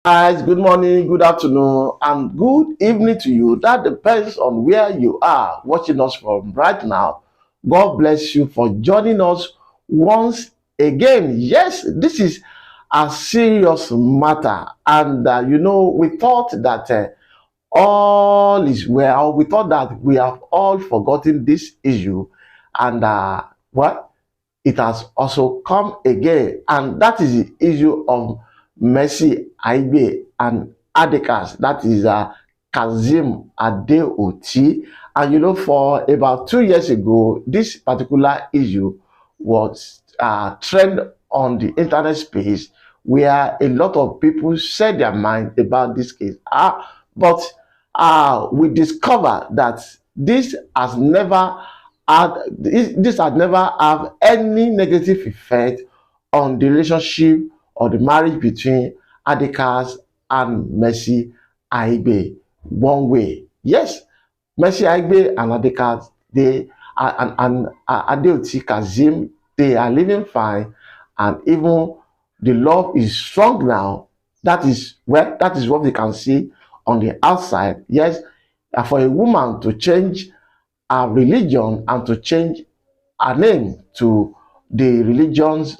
Guys, good morning, good afternoon, and good evening to you. That depends on where you are watching us from right now. God bless you for joining us once again. Yes, this is a serious matter, and we thought that all is well. We thought that we have all forgotten this issue, and what it has also come again, and that is the issue of Mercy Aigbe and Adekaz. That is Kazeem Adeoti. And for about 2 years ago, this particular issue was trend on the internet space, where a lot of people said their mind about this case. But we discovered that this has never this has never have any negative effect on the relationship or the marriage between Adekaz and Mercy Aigbe one way. Yes, Mercy Aigbe and Adekaz, they and Adeoti Kazeem, they are living fine, and even the love is strong now. That is what we can see on the outside. Yes, for a woman to change our religion and to change our name to the religion's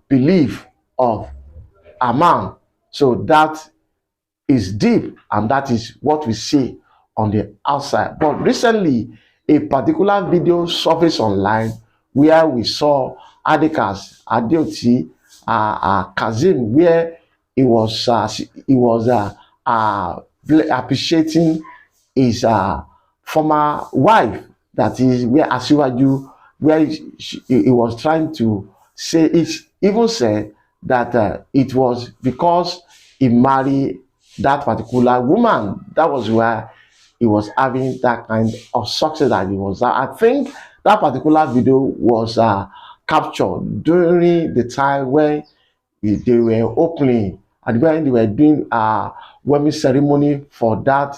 belief of a man. So that is deep, and that is what we see on the outside. But recently, a particular video surfaced online where we saw Adekaz Adeoti Kazeem, where he was appreciating his former wife, that is where Asiwaju, where he was trying to say, it even said that it was because he married that particular woman. That was where he was having that kind of success that he was. I think that particular video was captured during the time when they were opening and when they were doing a wedding ceremony for that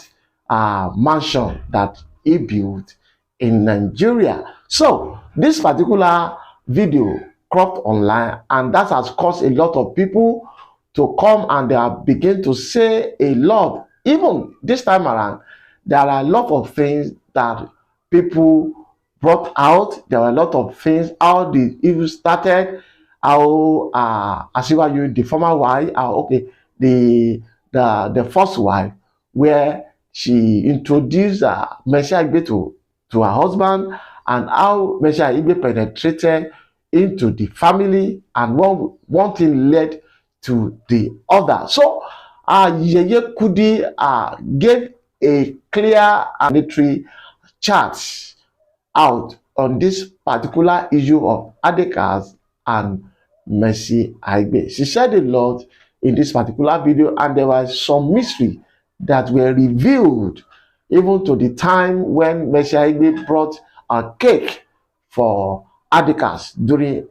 mansion that he built in Nigeria. So this particular video cropped online, and that has caused a lot of people to come and they are begin to say a lot. Even this time around, there are a lot of things that people brought out. There were a lot of things how the evil started, how Asiwaju, the former wife, the first wife, where she introduced Mercy Aigbe to her husband, and how Mercy Aigbe penetrated into the family, and one thing led to the other. So YeyeKudi gave a clear and military chart out on this particular issue of Adekaz and Mercy Aigbe. She said a lot in this particular video, and there was some mystery that were revealed even to the time when Mercy Aigbe brought a cake for Adekaz during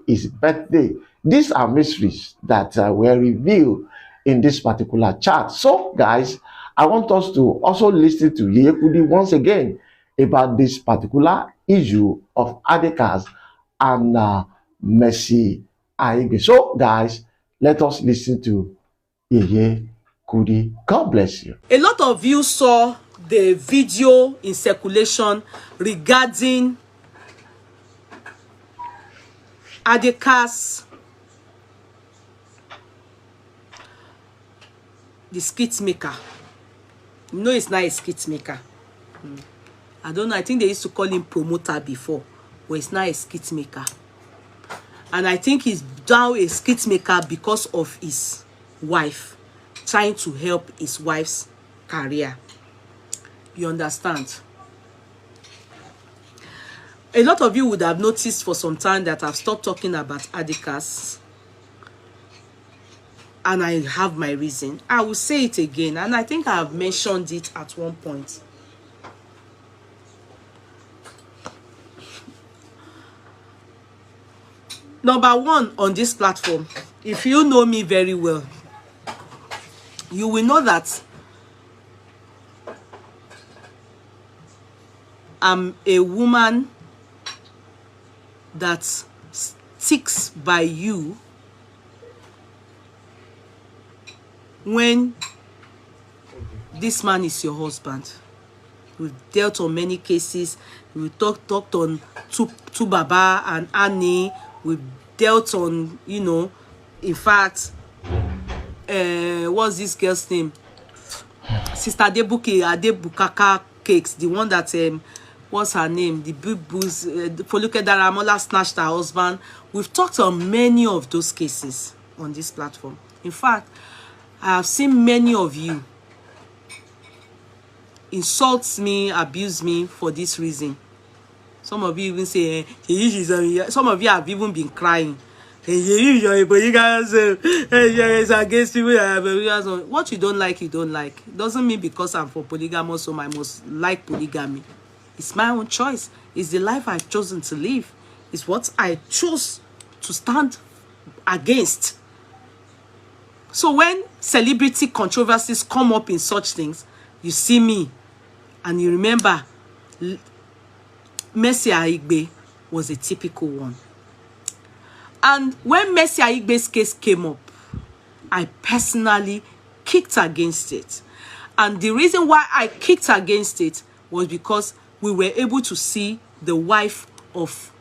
his birthday. These are mysteries that were revealed in this particular chart. So, guys, I want us to also listen to YeyeKudi once again about this particular issue of Adekaz and Mercy Aigbe. So, guys, let us listen to YeyeKudi. God bless you. A lot of you saw the video in circulation regarding Adekaz, the skit maker. You know, it's not a skit maker. I don't know. I think they used to call him promoter before, but it's not a skit maker. And I think he's now a skit maker because of his wife, trying to help his wife's career. You understand? A lot of you would have noticed for some time that I've stopped talking about Adekaz. And I have my reason. I will say it again, and I think I have mentioned it at one point. Number one, on this platform, if you know me very well, you will know that I'm a woman that sticks by you when this man is your husband. We've dealt on many cases. We talked on two Baba and Annie. We've dealt on, you know, in fact, what's this girl's name? Sister Adebukaka Cakes, the one that what's her name? The big booze, Foluke Daramola snatched her husband. We've talked on many of those cases on this platform. In fact, I have seen many of you insult me, abuse me for this reason. Some of you even say, some of you have even been crying. It's against people that have. What you don't like, you don't like. It doesn't mean because I'm for polygamous, so I must like polygamy. It's my own choice. It's the life I've chosen to live. It's what I chose to stand against. So when celebrity controversies come up in such things, you see me and you remember Mercy Aigbe was a typical one. And when Mercy Aigbe's case came up, I personally kicked against it. And the reason why I kicked against it was because we were able to see the wife of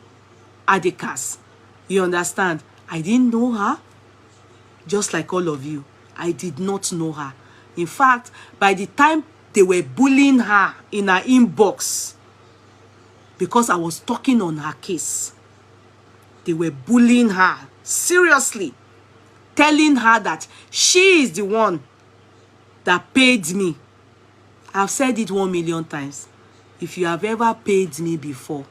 Adekaz. You understand? I didn't know her, just like all of you. I did not know her. In fact, by the time they were bullying her in her inbox, because I was talking on her case, they were bullying her seriously, telling her that she is the one that paid me. I've said it 1 million times. If you have ever paid me before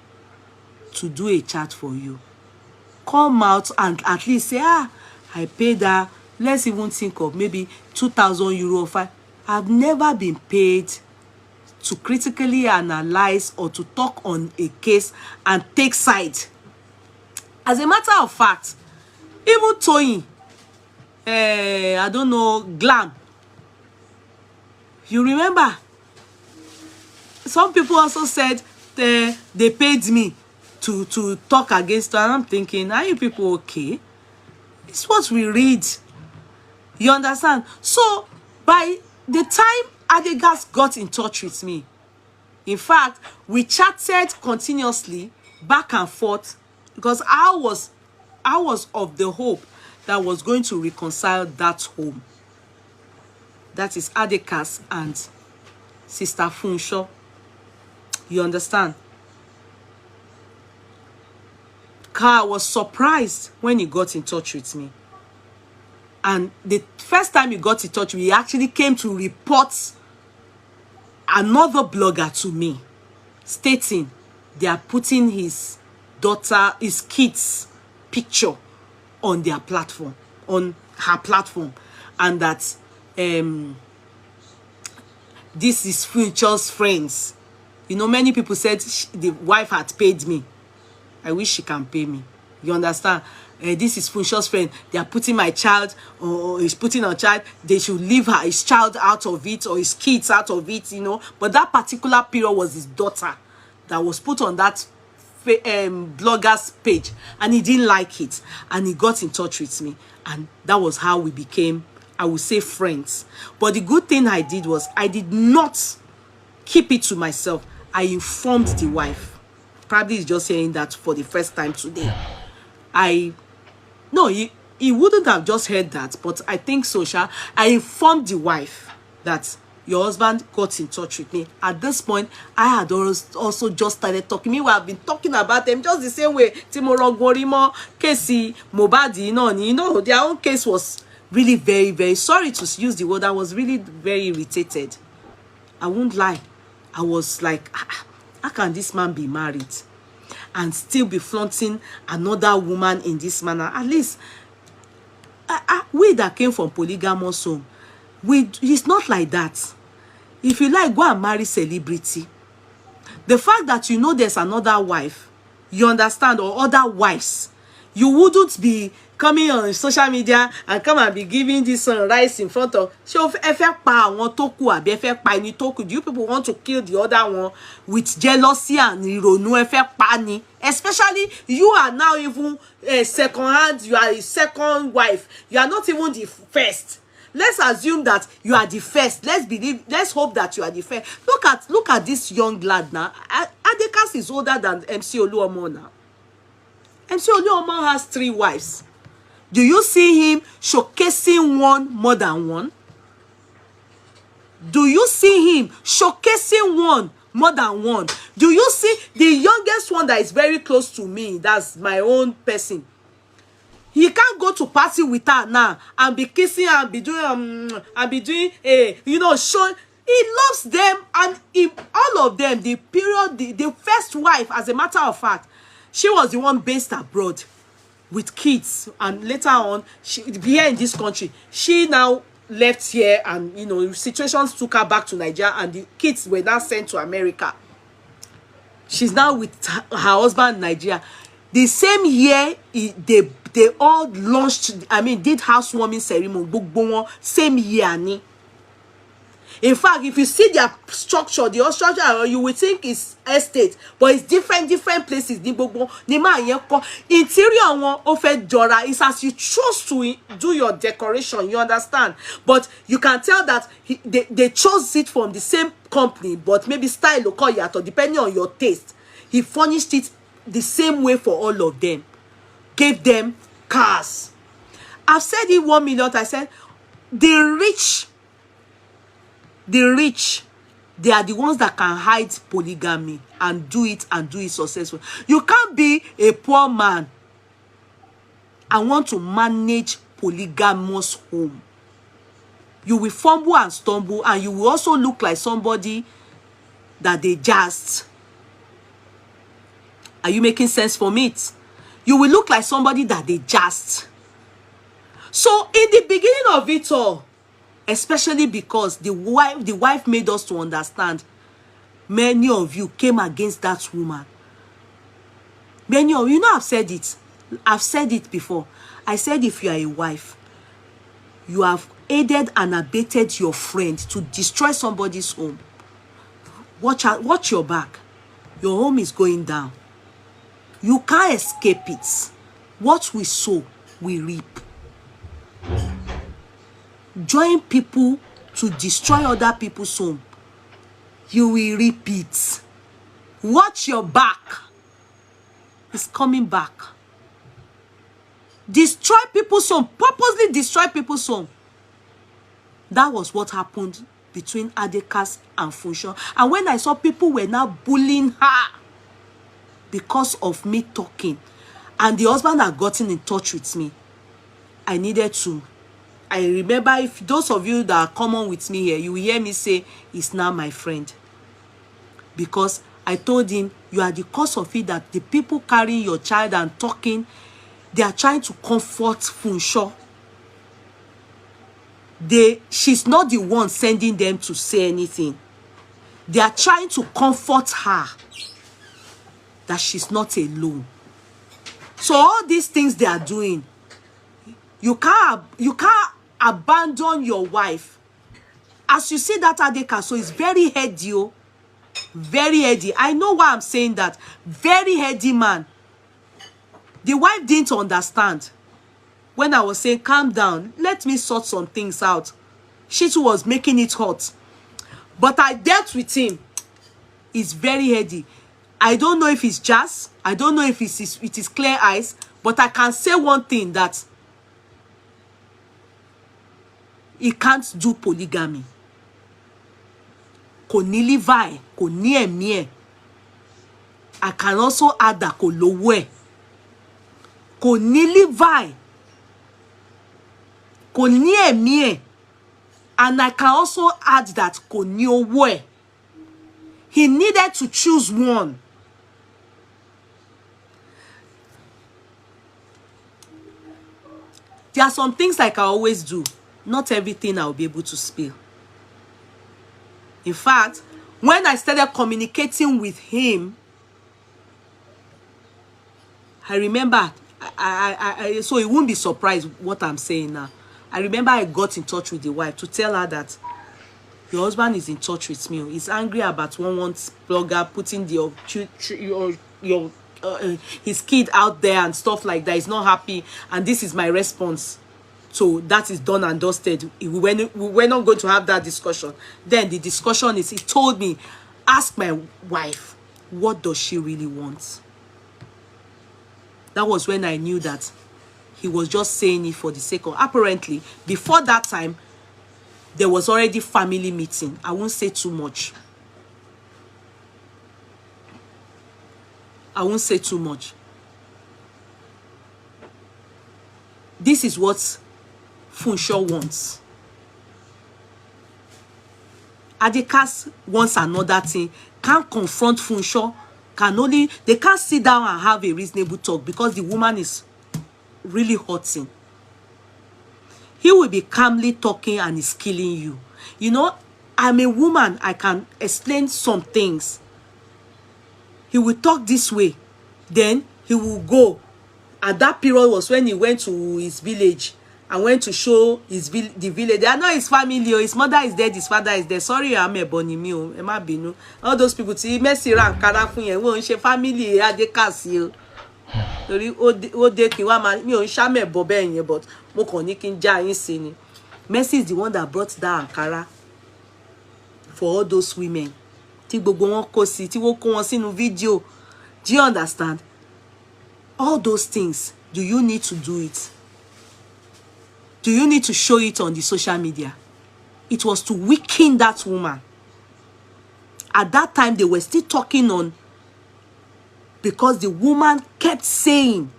to do a chat for you, come out and at least say, I paid her. Let's even think of maybe 2,000 euro or 5. I've never been paid to critically analyze or to talk on a case and take side. As a matter of fact, even Toyin, I don't know, Glam, you remember, some people also said they paid me to talk against her. And I'm thinking, are you people okay? It's what we read. You understand? So, by the time Adekaz got in touch with me, in fact, we chatted continuously, back and forth, because I was of the hope that was going to reconcile that home. That is Adekaz and Sister Funsho. You understand? I was surprised when he got in touch with me. And the first time he got in touch, he actually came to report another blogger to me, stating they are putting his daughter, his kids' picture on their platform, on her platform, and that this is Future's friends. You know, many people said the wife had paid me. I wish she can pay me. You understand? This is Funsho's friend. They are putting my child, or he's putting our child. They should leave his child out of it, or his kids out of it, you know. But that particular period was his daughter that was put on that blogger's page, and he didn't like it, and he got in touch with me, and that was how we became, I would say, friends. But the good thing I did was I did not keep it to myself. I informed the wife. Probably he's just saying that for the first time today. No, he wouldn't have just heard that, but I think so, Sha. I informed the wife that your husband got in touch with me. At this point, I had also just started talking. Meanwhile, I've been talking about them just the same way. Timoro Gorimo, Casey, Mobadi, you know, their own case was really very, very, sorry to use the word, I was really very irritated. I won't lie. I was like, how can this man be married and still be flaunting another woman in this manner? At least, we that came from polygamous home, it's not like that. If you like, go and marry celebrity. The fact that you know there's another wife, you understand, or other wives, you wouldn't be coming on social media and come and be giving this rice in front of. So if do you people want to kill the other one with jealousy and ironu? Especially you are now even second hand, you are a second wife. You are not even the first. let's assume that you are the first. Let's hope that you are the first. Look at this young lad now. Adekaz is older than MC Oluomo now. MC Oluomo has 3 wives. Do you see him showcasing one more than one? Do you see him showcasing one more than one? Do you see the youngest one that is very close to me? That's my own person. He can't go to party with her now and be kissing her and be doing you know, showing. He loves them, and all of them, the first wife, as a matter of fact, she was the one based abroad with kids, and later on, she here in this country, she now left here, and you know, situations took her back to Nigeria, and the kids were now sent to America. She's now with her husband in Nigeria. The same year, they all launched, did housewarming ceremony. Same year, ni. In fact, if you see their structure, the whole structure, you would think it's estate, but it's different places. Interior one offered Jora is as you choose to do your decoration, you understand? But you can tell that they chose it from the same company, but maybe style local yato, depending on your taste. He furnished it the same way for all of them. Gave them cars. I've said it 1 million. I said the rich, they are the ones that can hide polygamy and do it successfully. You can't be a poor man and want to manage polygamous home. You will fumble and stumble, and you will also look like somebody that they just. Are you making sense from it? You will look like somebody that they just. So in the beginning of it all, especially because the wife made us to understand, many of you came against that woman. Many of you know, I've said it before. I said, if you are a wife, you have aided and abetted your friend to destroy somebody's home. Watch your back. Your home is going down. You can't escape it. What we sow, we reap. Join people to destroy other people's home, you will reap it. Watch your back. It's coming back. Destroy people's home. Purposely destroy people's home. That was what happened between Adekaz and Funsho. And when I saw people were now bullying her because of me talking, and the husband had gotten in touch with me, I needed to. I remember, if those of you that are common with me here, you will hear me say, he's now my friend. Because I told him, you are the cause of it that the people carrying your child and talking, they are trying to comfort Funsho. She's not the one sending them to say anything. They are trying to comfort her that she's not alone. So all these things they are doing, you can't abandon your wife. As you see that Adekaz, so it's very heady, oh. Very heady. I know why I'm saying that. Very heady man. The wife didn't understand. When I was saying, calm down, let me sort some things out. She too was making it hot. But I dealt with him. It's very heady. I don't know if it's jazz. I don't know if it is clear eyes. But I can say one thing, that he can't do polygamy. Kò ní Levi, kò ní ẹ̀mí ẹ̀. I can also add that kò lówó ẹ̀. Kò ní Levi, kò ní ẹ̀mí ẹ̀. And I can also add that kò ní owó ẹ̀. He needed to choose one. There are some things like I always do. Not everything I'll be able to spill. In fact, when I started communicating with him, I remember, so he won't be surprised what I'm saying now. I remember I got in touch with the wife to tell her that your husband is in touch with me. He's angry about one blogger putting his kid out there and stuff like that. He's not happy, and this is my response. So that is done and dusted. We're not going to have that discussion. Then the discussion is, he told me, ask my wife, what does she really want? That was when I knew that he was just saying it for the sake of, apparently, before that time, there was already family meeting. I won't say too much. I won't say too much. This is what Funsho wants. Adekaz wants another thing. Can't confront Funsho. They can't sit down and have a reasonable talk because the woman is really hurting. He will be calmly talking and is killing you. You know, I'm a woman. I can explain some things. He will talk this way. Then he will go. At that period was when he went to his village and went to show the village. They are not his family. His mother is dead. His father is dead. Sorry, I'm a bonny. All those people see Mercy Aigbe won't share family. Adekaz. But Mercy is the one that brought that Ankara for all those women. Video. Do you understand? All those things, do you need to do it? Do you need to show it on the social media? It was to weaken that woman. At that time, they were still talking on, because the woman kept saying,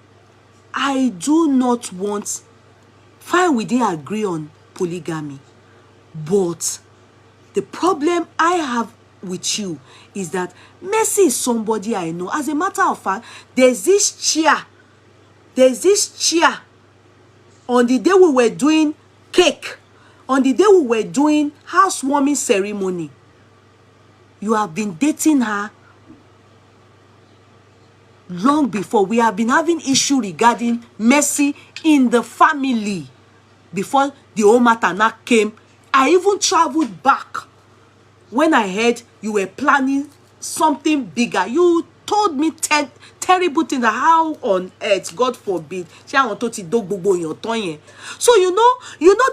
I do not want, fine, we didn't agree on polygamy, but the problem I have with you is that Mercy is somebody I know. As a matter of fact, there's this chair on the day we were doing cake, on the day we were doing housewarming ceremony. You have been dating her long before. We have been having issue regarding Mercy in the family before the whole matter now came. I even traveled back when I heard you were planning something bigger. You told me terrible things. How on earth, God forbid, so you know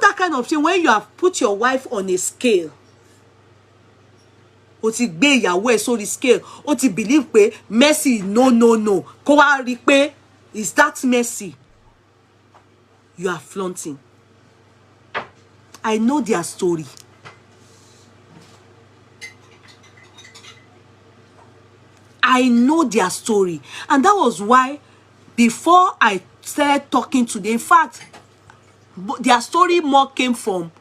that kind of thing when you have put your wife on a scale. O ti gbé ìyàwó ẹ sórí scale. O ti believe pé Mercy no. Kó wá rí pé is that Mercy? You are flaunting. I know their story. I know their story. And that was why before I started talking to them, in fact, their story more came from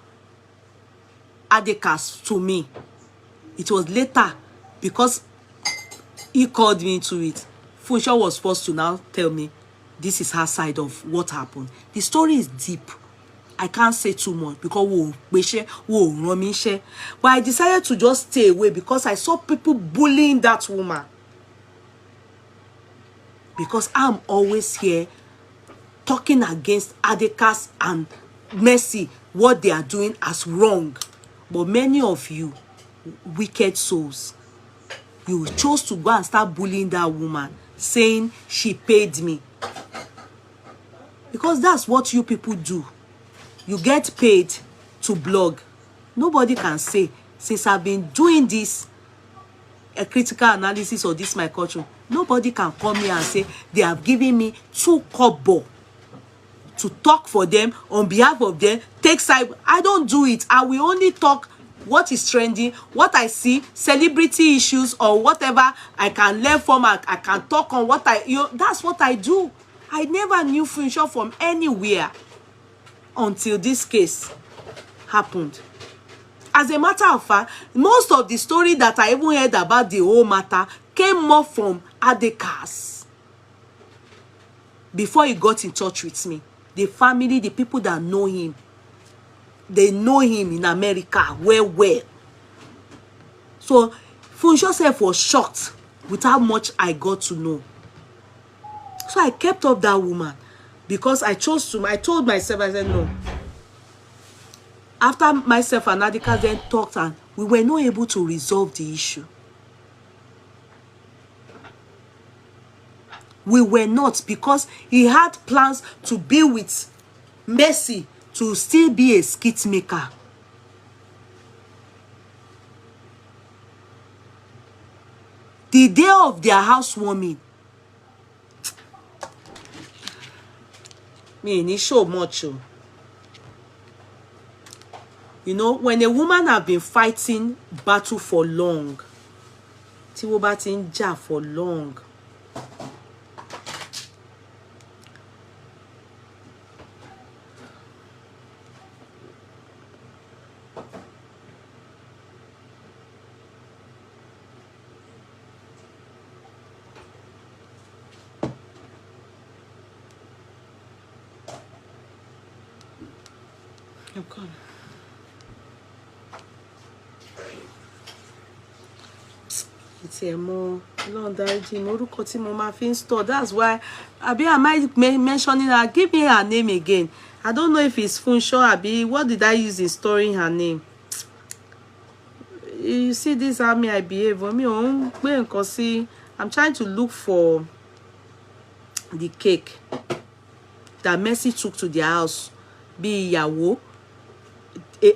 Adekaz to me. It was later because he called me into it. Funsho was forced to now tell me this is her side of what happened. The story is deep. I can't say too much because but I decided to just stay away because I saw people bullying that woman. Because I'm always here talking against Adekaz and Mercy, what they are doing as wrong. But many of you, wicked souls, you chose to go and start bullying that woman, saying she paid me. Because that's what you people do. You get paid to blog. Nobody can say, since I've been doing this, a critical analysis of this my culture, nobody can come here and say they have given me 2 kobo to talk for them on behalf of them. Take side. I don't do it. I will only talk what is trending, what I see, celebrity issues or whatever I can learn from. I can talk on what that's what I do. I never knew Funsho from anywhere until this case happened. As a matter of fact, most of the story that I even heard about the whole matter came more from Adekaz. Before he got in touch with me, the family, the people that know him, they know him in America well. So Funsho self was shocked with how much I got to know. So I kept up that woman because I told myself, I said no. After myself and Adekaz then talked and we were not able to resolve the issue. We were not, because he had plans to be with Mercy to still be a skit maker. The day of their housewarming, me need show much. You know, when a woman have been fighting battle for long, tí wọ́n bá ti ń jà for long, okay. It's a more long dáríjì mi orúkọ tí mo máa fi ń store. That's why abi am I mentioning her? Give me her name again. I don't know if it's Funsho abi what did I use in storing her name. You see this how me I behave. Me on nǹkan sí. I'm trying to look for the cake that Mercy took to their house. Bí ìyàwó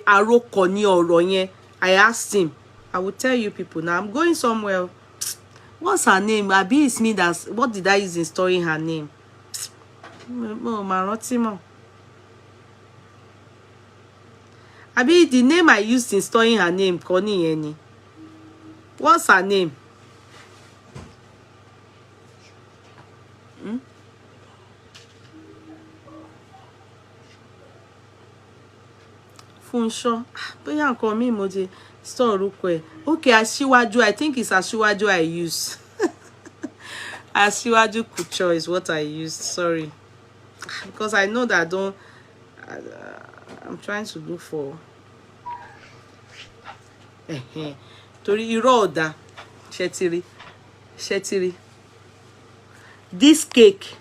àròkọ ní ọ̀rọ̀ yẹn. I asked him. I will tell you people now. I'm going somewhere. What's her name? Abi it's me that's what did I use in storing her name? Oh, my rántí. Abi the name I used in storing her name, Connie Yeni. What's her name? Funsho. Bóyá nǹkan mi mo jẹ store orúkọ ẹ̀. Okay, Aṣíwájú. I think it's Aṣíwájú I use. Aṣíwájú Kucho is what I used. Sorry. Because I know that I don't I'm trying to look for Torí irọ́ ọ̀dà. Shetiri. This cake.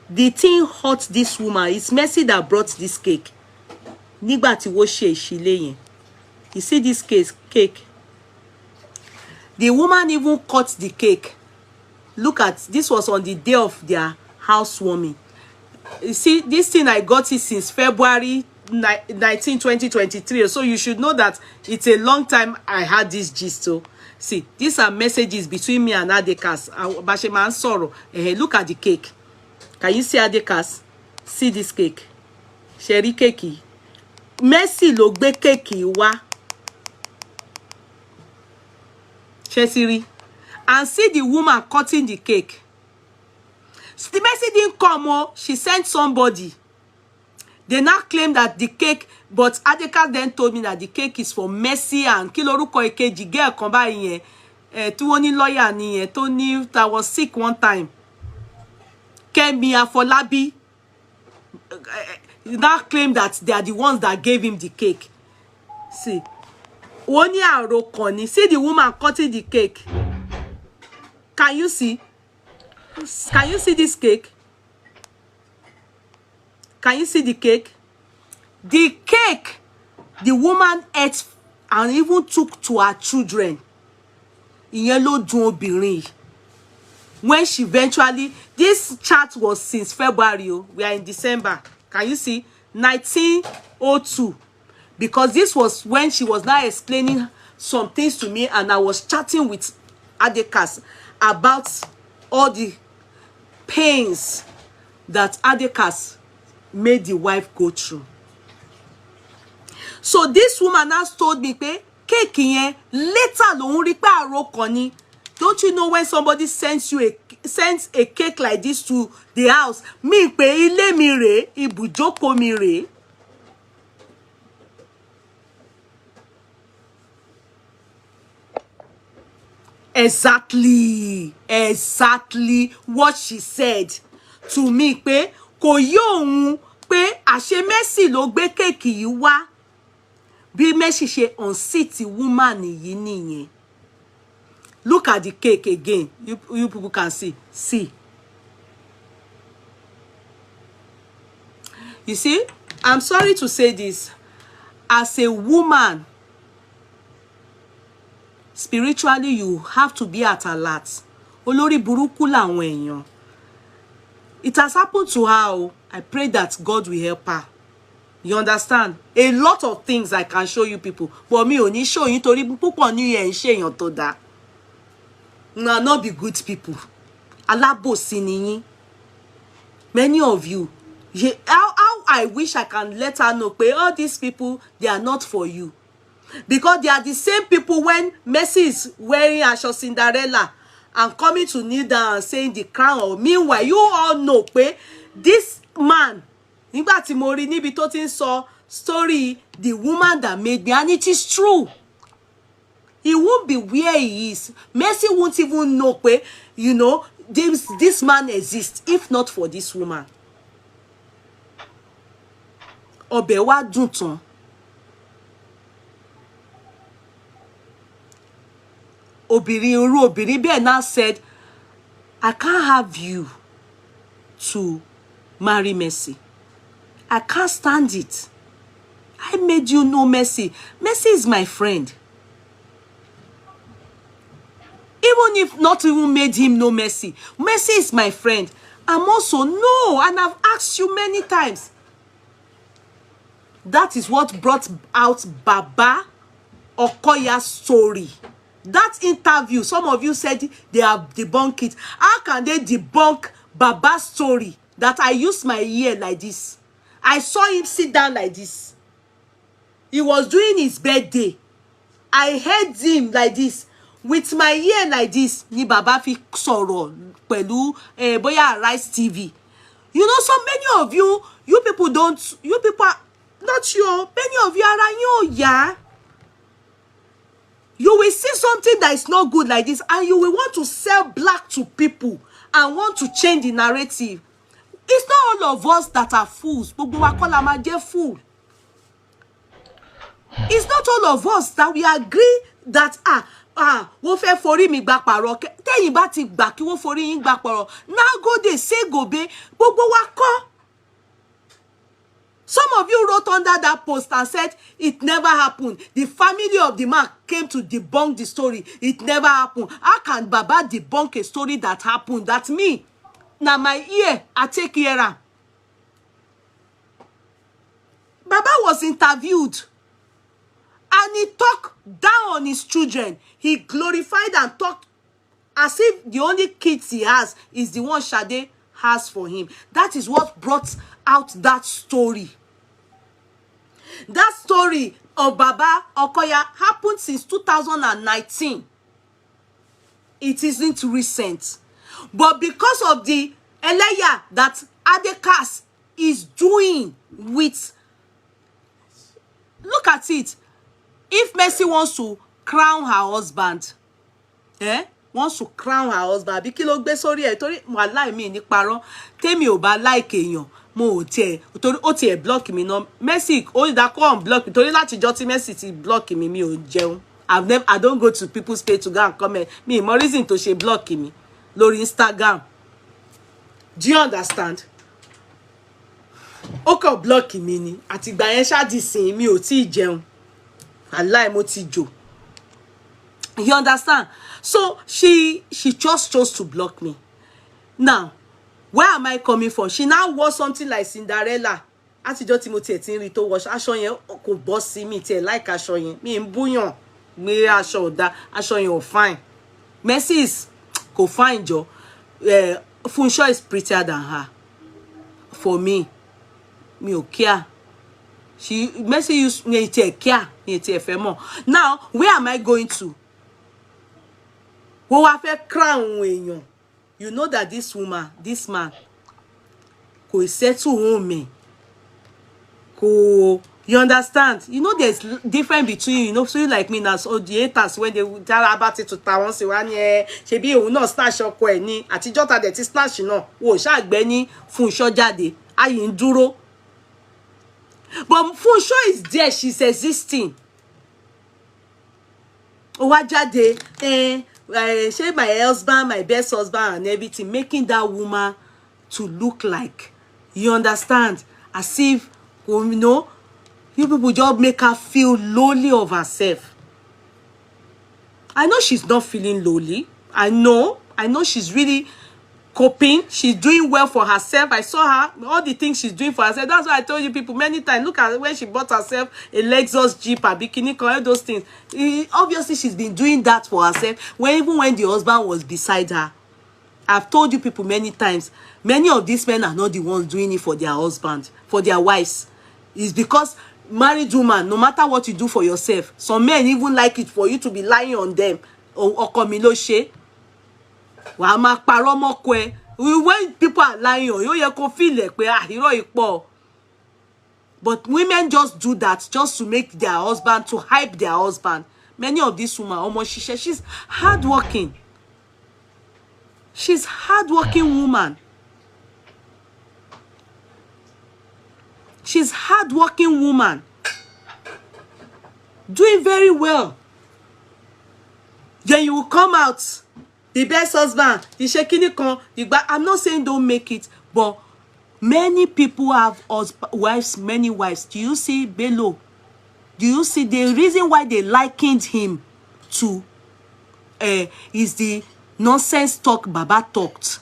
The thing hurt this woman. It's Mercy that brought this cake. Nígbà tí wọ́n ṣe ìṣílé yẹn. You see this cake. The woman even cut the cake. Look at this was on the day of their housewarming. You see, this thing I got it since February 19, 2023. So you should know that it's a long time I had this gist. So see, these are messages between me and Adekaz. Basheman sorrow. Look at the cake. Can you see Adekaz? See this cake. Sherry cake. Mercy ló gbé cake wá. Chesiri. And see the woman cutting the cake. The Mercy didn't come, oh, she sent somebody. They now claim that the cake, but Adekaz then told me that the cake is for Mercy and Kiloruko Ekeji girl kan báyìí yẹn. Tí wọ́n ní lawyer ni yẹn tó ní that was sick one time. Kemi Afolabi now claim that they are the ones that gave him the cake. See. Wọ́n ní àròkàn ni. See the woman cutting the cake. Can you see? Can you see this cake? Can you see the cake? The cake the woman ate and even took to her children. Ìyẹn ló dùn obìnrin. When she eventually, this chat was since February. We are in December. Can you see? 1902. Because this was when she was now explaining some things to me and I was chatting with Adekaz about all the pains that Adekaz made the wife go through. So this woman now told me, pé cake yẹn later lòun rí pé àròkàn ni. Don't you know when somebody sends a cake like this to the house? Mi pé ilé mi rè, ibùjókòó mi rè. Exactly what she said to me, pé kò yé òun pé àṣé Mercy ló gbé cake yìí wá. Bí Mercy ṣe unseat woman yìí nìyẹn. Look at the cake again. You people can see. See. You see, I'm sorry to say this. As a woman, spiritually, you have to be at alert. Olórí burúkú làwọn èèyàn. It has happened to her. I pray that God will help her. You understand? A lot of things I can show you people, but me only show you torí púpọ̀ ní ẹ̀ ń ṣe èèyàn tó dáa. Una not be good people. Alábòsí ni yín. Many of you, how I wish I can let her know, pé all these people, they are not for you. Because they are the same people when Mercy is wearing aṣọ Cinderella and coming to kneel down and saying the crown of. Meanwhile, you all know pé this man, nígbà tí mo rí níbi tó ti ń sọ story the woman that made me, and it is true. He won't be where he is. Mercy won't even know pé, you know, this man exists if not for this woman. Ọbẹ̀ wá dùn tán. Obìnrin bẹ́ẹ̀ now said, I can't have you to marry Mercy. I can't stand it. I made you know Mercy. Mercy is my friend. Even if not even made him know Mercy, Mercy is my friend. I'm also, no, and I've asked you many times. That is what brought out Baba Okoya's story. That interview, some of you said they have debunked it. How can they debunk Baba's story that I used my ear like this? I saw him sit down like this. He was doing his birthday. I heard him like this. With my ear like this, ni Baba fi sọ̀rọ̀ pẹ̀lú Boya Rice TV. You know, so many of you people don't, you people are not you. Many of you are you, yeah. You will see something that is not good like this, and you will want to sell black to people and want to change the narrative. It's not all of us that are fools. Gbogbo wa kọ́ la máa jẹ́ fool. It's not all of us that we agree that wọ́n fẹ́ forí mi gbà pàrọ̀. Tẹ́yìn bá ti gbà kí wọ́n forí yín gbà pàrọ̀. Now go dey say gobe. Gbogbo wa kọ́. Some of you wrote under that post and said it never happened. The family of the man came to debunk the story. It never happened. How can Baba debunk a story that happened? That's me. Now my ear, I take here. Baba was interviewed and he talked down on his children. He glorified and talked as if the only kids he has is the one Sade has for him. That is what brought out that story. That story of Baba Okoya happened since 2019. It isn't recent. But because of the eleya that Adekaz is doing with, look at it. If Mercy wants to crown her husband, wants to crown her husband, bí kí ló gbé sórí ẹ̀ torí wàláhì mi ní parọ́ tèmi ò bá like èèyàn mo ò tiẹ̀ torí ó tiẹ̀ block mi ná Mercy ó dá kó on block mi torí látijọ́ tí Mercy ti block mi mi ò jẹun. I don't go to people's page to go and comment. Me more reason to she block me lórí Instagram. Do you understand? Ó kàn block mi ni àtìgbà yẹn ṣá di sìn mi ò tí jẹun. Wàláhì mo ti jò. You understand? So she just chose to block me. Now, where am I coming from? She now wore something like Cinderella. Àtijọ́ tí mo tiẹ̀ tin rí tó wọ aṣọ yẹn kò bọ́ sí mi tiẹ̀ like aṣọ yẹn. Mi ń búyàn. Me aṣọ da aṣọ yẹn ò fine. Mercy is kò fine jọ. Funsho is prettier than her. For me, mi ò care. Mercy use me take care. Now, where am I going to? Who have a crown when you know that this woman, this man, could settle home. You understand? You know there's difference between, you know, so you like me now, so the haters when they tell about it to Taiwan, say one year, she be will not snatch your coin, ni, at the jota that is snatch, you know, shall Benny, Funsho Jade, I enduro. But Funsho is there, she's existing. Owajade, she my husband, my best husband, and everything, making that woman to look like, you understand, as if, you know, you people just make her feel lowly of herself. I know she's not feeling lowly. I know she's really coping. She's doing well for herself. I saw her, all the things she's doing for herself. That's why I told you people many times. Look at when she bought herself a Lexus Jeep, a bikini, all those things. Obviously, she's been doing that for herself. Even when the husband was beside her. I've told you people many times, many of these men are not the ones doing it for their husband, for their wives. It's because married woman, no matter what you do for yourself, some men even like it for you to be lying on them. Ọkọ mi ló ṣe. Wàá máa parọ́ mọ́kọ ẹ. When people are lying on you, you can feel it. Irọ́ ìpọ̀. But women just do that just to make their husband, to hype their husband. Many of these women, almost she's hardworking. She's hardworking woman. She's hardworking woman. Doing very well. Then you will come out. The best husband. The shekini con. I'm not saying don't make it. But many people have wives, many wives. Do you see Bello? Do you see the reason why they likened him to is the nonsense talk Baba talked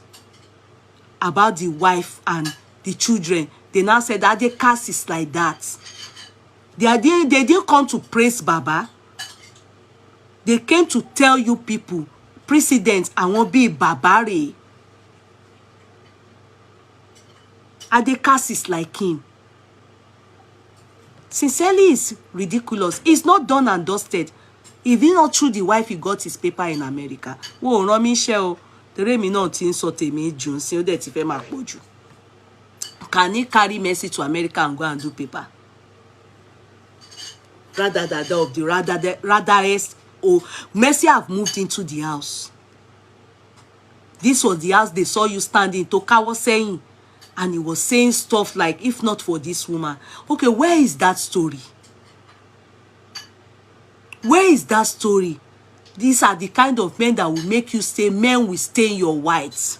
about the wife and the children. They now said that Adekaz is like that. They didn't come to praise Baba. They came to tell you people, precedents, I won't be Babare. Adekaz is like him. Sincerely, it's ridiculous. It's not done and dusted. If he not through the wife, he got his paper in America. Whoa, Romy Shell, the Remy not in sote me June, so that if I'm you. Can he carry Mercy to America and go and do paper? Mercy have moved into the house. This was the house they saw you standing. Toka was saying, and he was saying stuff like, if not for this woman. Okay, where is that story? Where is that story? These are the kind of men that will make you say, men will stain your whites.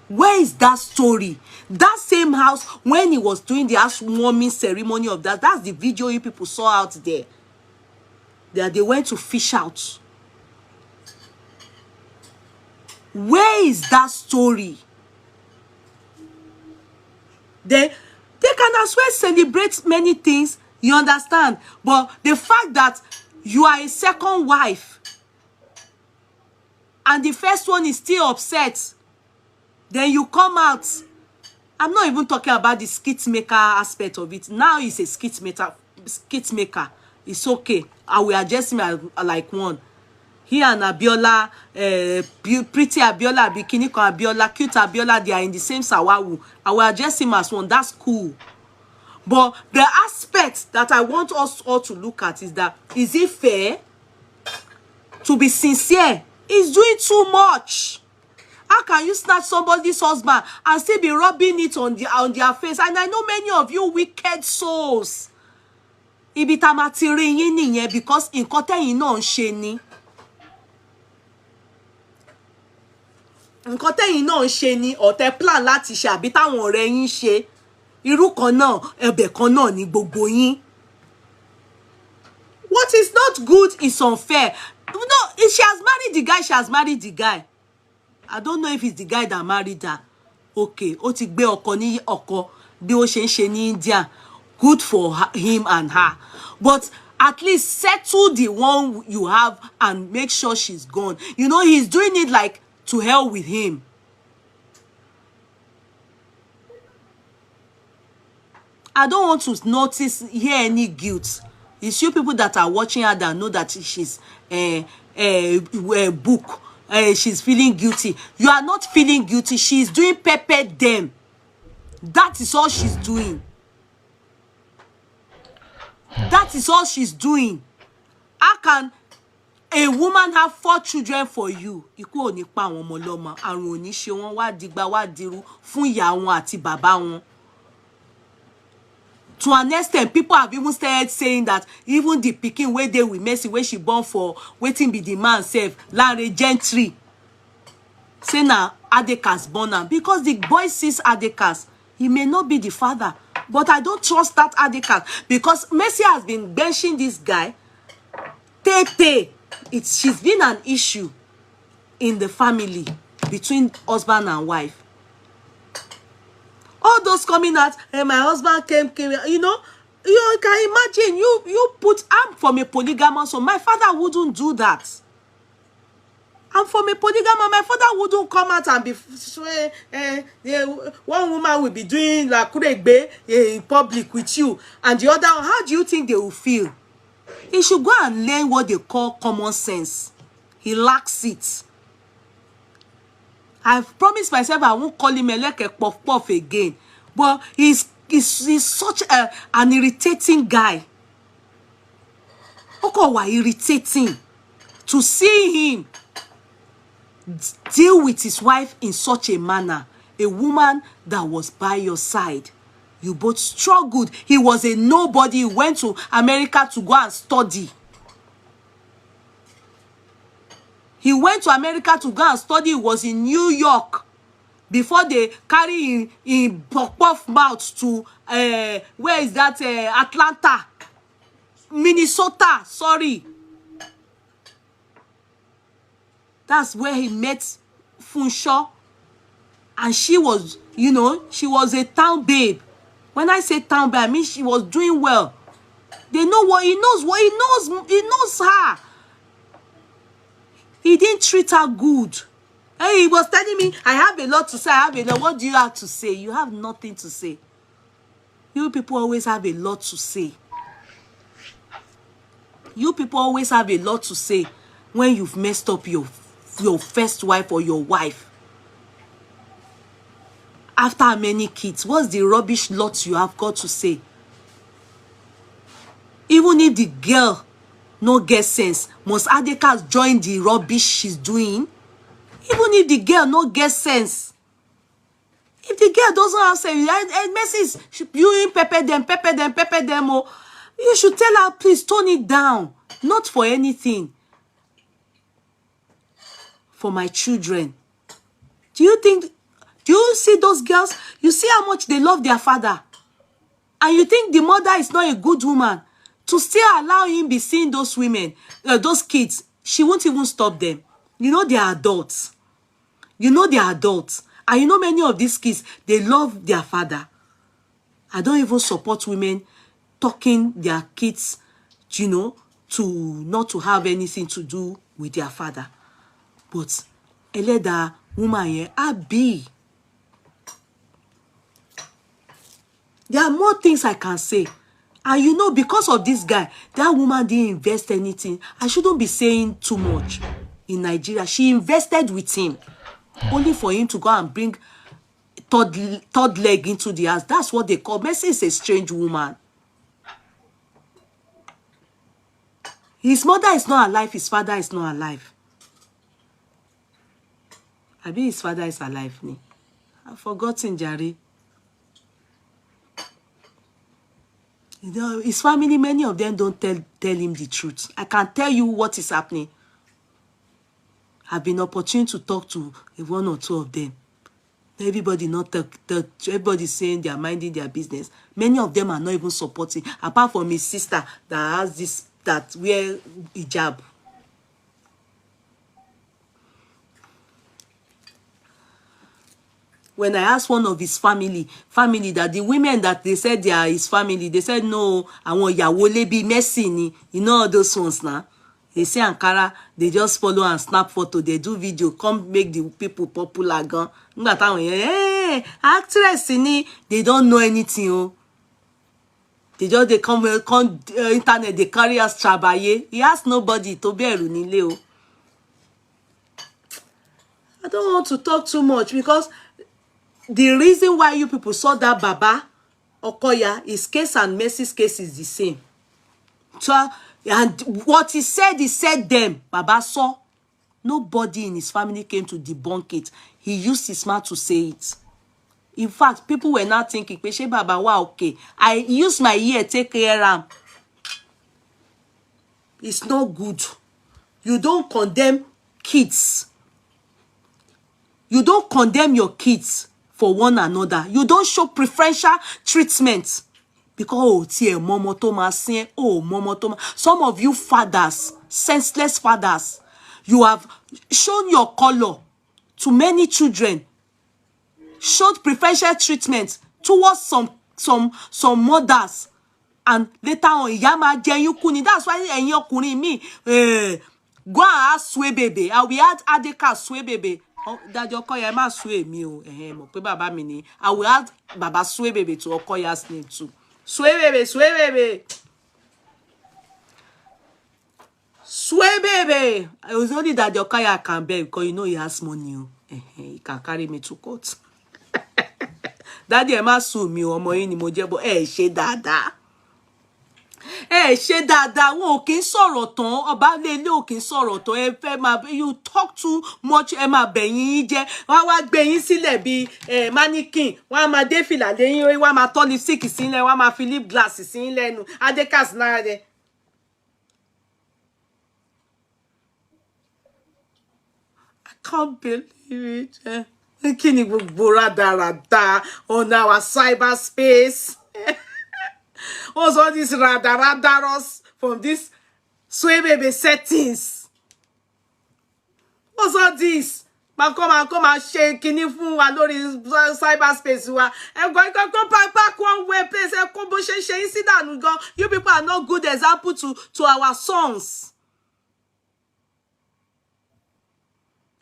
Where is that story? That same house, when he was doing the housewarming ceremony of that, that's the video you people saw out there. That they went to fish out. Where is that story? They can as well celebrate many things, you understand? But the fact that you are a second wife and the first one is still upset, then you come out. I'm not even talking about the skit maker aspect of it. Now he's a skit maker. It's okay. I will adjust him as like one. He and Abiola, pretty Abiola, bikini con Abiola, cute Abiola, they are in the same sawawu. I will adjust him as one. That's cool. But the aspect that I want us all to look at is that, is it fair to be sincere? He's doing too much. How can you snatch somebody's husband and still be rubbing it on their face? And I know many of you wicked souls. Ibi ta ma ti rí yín nìyẹn, because nǹkan tẹ́yin náà ń ṣe ni. Nǹkan tẹ́yin náà ń ṣe ni, ọ̀tẹ̀ plan láti ṣe àbí táwọn ọ̀rẹ́ yín ṣe. Irú kan náà, ẹ̀bẹ̀ kan náà ni gbogbo yín. What is not good is unfair. No, if she has married the guy, she has married the guy. I don't know if it's the guy that married her. Okay, ó ti gbé ọkọ ní ọkọ bí ó ṣe ń ṣe ní India. Good for him and her. But at least settle the one you have and make sure she's gone. You know, he's doing it like to hell with him. I don't want to hear any guilt. It's you people that are watching her that know that she's book. She's feeling guilty. You are not feeling guilty. She's doing pepper them. That is all she's doing. That is all she's doing. How can a woman have 4 children for you? Iku ò ní pa àwọn ọmọ lọ́mọ, àrùn ò ní ṣe wọ́n, wá dìgbà wá dìrú fún ìyá wọn àti bàbá wọn. To an extent, people have even started saying that even the pikin where they with Mercy, where she born for, waiting be the man self, Larry Gentry. Say now, Adekaz born now. Because the boy sees Adekaz, he may not be the father. But I don't trust that Adekaz. Because Mercy has been benching this guy. She's been an issue in the family. between husband and wife. All those coming out, and my husband came, you know, you can imagine, you put, I'm from a polygamous, so my father wouldn't do that. I'm from a polygamous, my father wouldn't come out and be, one woman will be doing like Kudi Aigbe in public with you, and the other, how do you think they will feel? He should go and learn what they call common sense. He lacks it. I've promised myself I won't call him like a puff again. But he's such an irritating guy. Okowa irritating. To see him deal with his wife in such a manner. A woman that was by your side. You both struggled. He was a nobody. He went to America to go and study. He went to America to go and study. He was in New York before they carry in puff mouth to where is that? Atlanta, Minnesota. Sorry, that's where he met Funshaw, and she was, you know, she was a town babe. When I say town babe, I mean she was doing well. They know what he knows. What he knows, he knows her. He didn't treat her good. Hey, he was telling me, I have a lot to say. I have a lot. What do you have to say? You have nothing to say. You people always have a lot to say. You people always have a lot to say when you've messed up your first wife or your wife. After many kids, what's the rubbish lot you have got to say? Even if the girl no get sense, must Adekaz join the rubbish she's doing? Even if the girl no get sense. If the girl doesn't have sense, and Mercy, you pepper them, oh, you should tell her, please tone it down. Not for anything. For my children. Do you see those girls? You see how much they love their father. And you think the mother is not a good woman to still allow him be seeing those women, those kids. She won't even stop them. You know they are adults. You know they are adults. And you know many of these kids, they love their father. I don't even support women talking their kids, you know, to not to have anything to do with their father. But Eleda woman here, Abi. There are more things I can say. And you know, because of this guy, that woman didn't invest anything. I shouldn't be saying too much in Nigeria. She invested with him. Only for him to go and bring third leg into the house. That's what they call. Mercy is a strange woman. His mother is not alive. His father is not alive. I mean, his father is alive. I've forgotten, Jari. You know, his family, many of them don't tell him the truth. I can tell you what is happening. I've been opportune to talk to one or two of them. Everybody not everybody saying they are minding their business. Many of them are not even supporting, apart from his sister that has this, that wear hijab. When I asked one of his family that the women that they said they are his family, they said no, I want Yawole be Mercy ni. You know all those ones now. They say Ankara, they just follow and snap photo, they do video, come make the people popular gan. Hey, actress ni, they don't know anything. Oh. They come internet, they carry us trabaye. He has nobody to bear nile. Oh. I don't want to talk too much because the reason why you people saw that Baba Okoya, his case and Mercy's case is the same. So, and what he said them. Baba saw. Nobody in his family came to debunk it. He used his mouth to say it. In fact, people were not thinking, Peshe Baba, wow, okay. I use my ear, take care of him. It's not good. You don't condemn kids. You don't condemn your kids for one another. You don't show preferential treatment. Because, oh, tie, momo to oh, momo to. Some of you fathers, senseless fathers, you have shown your color to many children, showed preferential treatment towards some mothers, and later on ìyá máa jẹ yín kú ni. That's why ẹ̀yin ọkùnrin mi go and ask Sway baby, and we had Adekaz Sway baby. Dájọ́ Okoya má Sway mi o, mọ̀ pé bàbá mi ni. I will add Baba Sway baby to Okoya's name too. Sway baby, Sway baby. Sway baby. It was only that Okoya can bear because you know he has money. He can carry me to court. Daddy ẹ má sùn mi ọmọ yín ni mo jẹ́ bọ́ ṣe dáadáa. Ṣe dáadáa, wọn ò kí ń sọ̀rọ̀ tán, ọba lélé ò kí ń sọ̀rọ̀ tán, ẹ fẹ́ máa, you talk too much, ẹ máa bẹ̀yìn yín jẹ́, wọ́n á wá gbé yín sílẹ̀ bí mannequin, wọ́n á máa dé fìlà lẹ́yìn orí, wọ́n á máa tọ́ lipstick sílẹ̀, wọ́n á máa fi lip glass sí lẹ́nu, Adekaz lára rẹ̀. I can't believe it. Kí ni gbogbo rádaràda on our cyberspace? What's all these radaros from this Sway baby settings? What's all this? Ma come and shake kini fún wa lórí cyberspace wa. Go back one way place. Ko bo ṣe ṣe dànù gan. You people are not good example to our sons.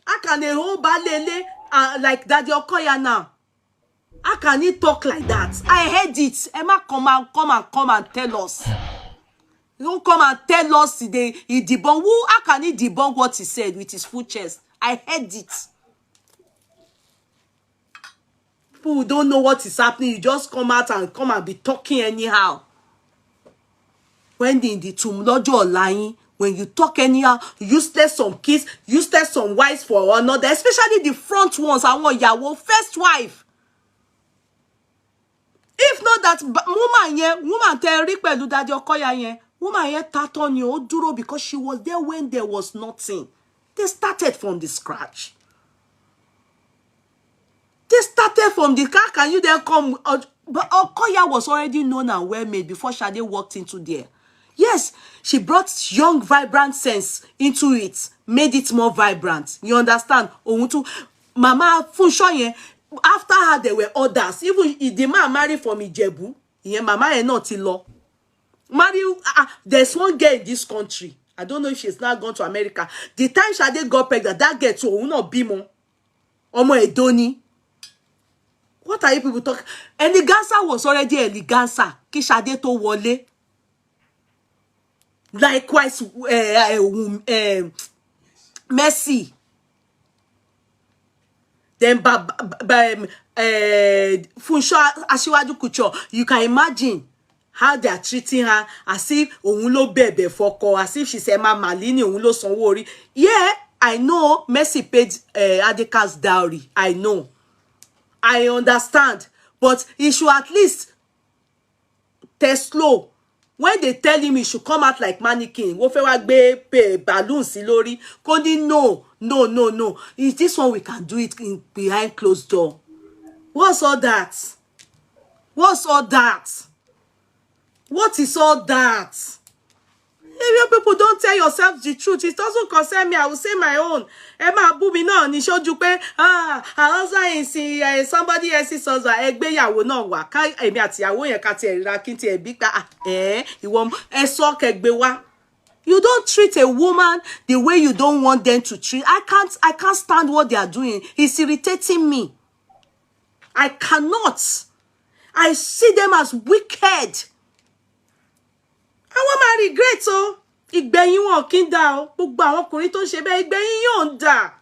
How can a whole balele like Daddy Okoya now? How can he talk like that? I heard it. Emma, come and tell us. Don't come and tell us he debunk. How can he debunk what he said with his full chest? I heard it. People who don't know what is happening, you just come out and be talking anyhow. When in the tumlojo lying, when you talk anyhow, useless some kids, useless some wives for another, especially the front ones. I want your first wife. If not that woman tell rí pẹ̀lú Daddy Okoya yẹn, woman yẹn taton yo dúró because she was there when there was nothing. They started from the scratch. They started from the car. Can you then come? But Okoya was already known and well made before Shade walked into there. Yes, she brought young, vibrant sense into it, made it more vibrant. You understand? Ohun too, Mama Funsho yẹn. After her, there were others. Even if the man married from Ijebu, Mama is not in law. There's one girl in this country. I don't know if she's now gone to America. The time Shade got pregnant, that girl too, will not be more. Omo Edoni. What are you people talking? Eleganza was already Eleganza. Ki Shade to wole. Likewise, Mercy. Then Funsho Asiwaju Kucho, you can imagine how they are treating her as if òun ló bẹ̀bẹ̀ fọ́kọ, as if she's Emma Malini, òun ló sanwó orí. Yeah, I know Mercy paid Adekaz dowry. I know. I understand. But he should at least test slow. When they tell him he should come out like mannequin, wo fẹ́ wá gbé balloon sí lórí. Kudi, no. Is this one we can do it behind closed door? What's all that? What's all that? What is all that? If you people don't tell yourselves the truth, it doesn't concern me. I will say my own. Emma Bubi no ni shoju pe her husband is somebody else's husband. Egbeyawo náà wà. Ka èmi àti ìyàwó yẹn ká ti ra kin ti e bi pa ìwọ ẹ sọ kegbe wá. You don't treat a woman the way you don't want them to treat. I can't stand what they are doing. It's irritating me. I cannot. I see them as wicked. I want my regret, oh. Ìgbẹ̀yìn wọn kì í dá o. Gbogbo àwọn ọkùnrin tó ń ṣe bẹ́ẹ̀ ìgbẹ̀yìn yóò ń dá.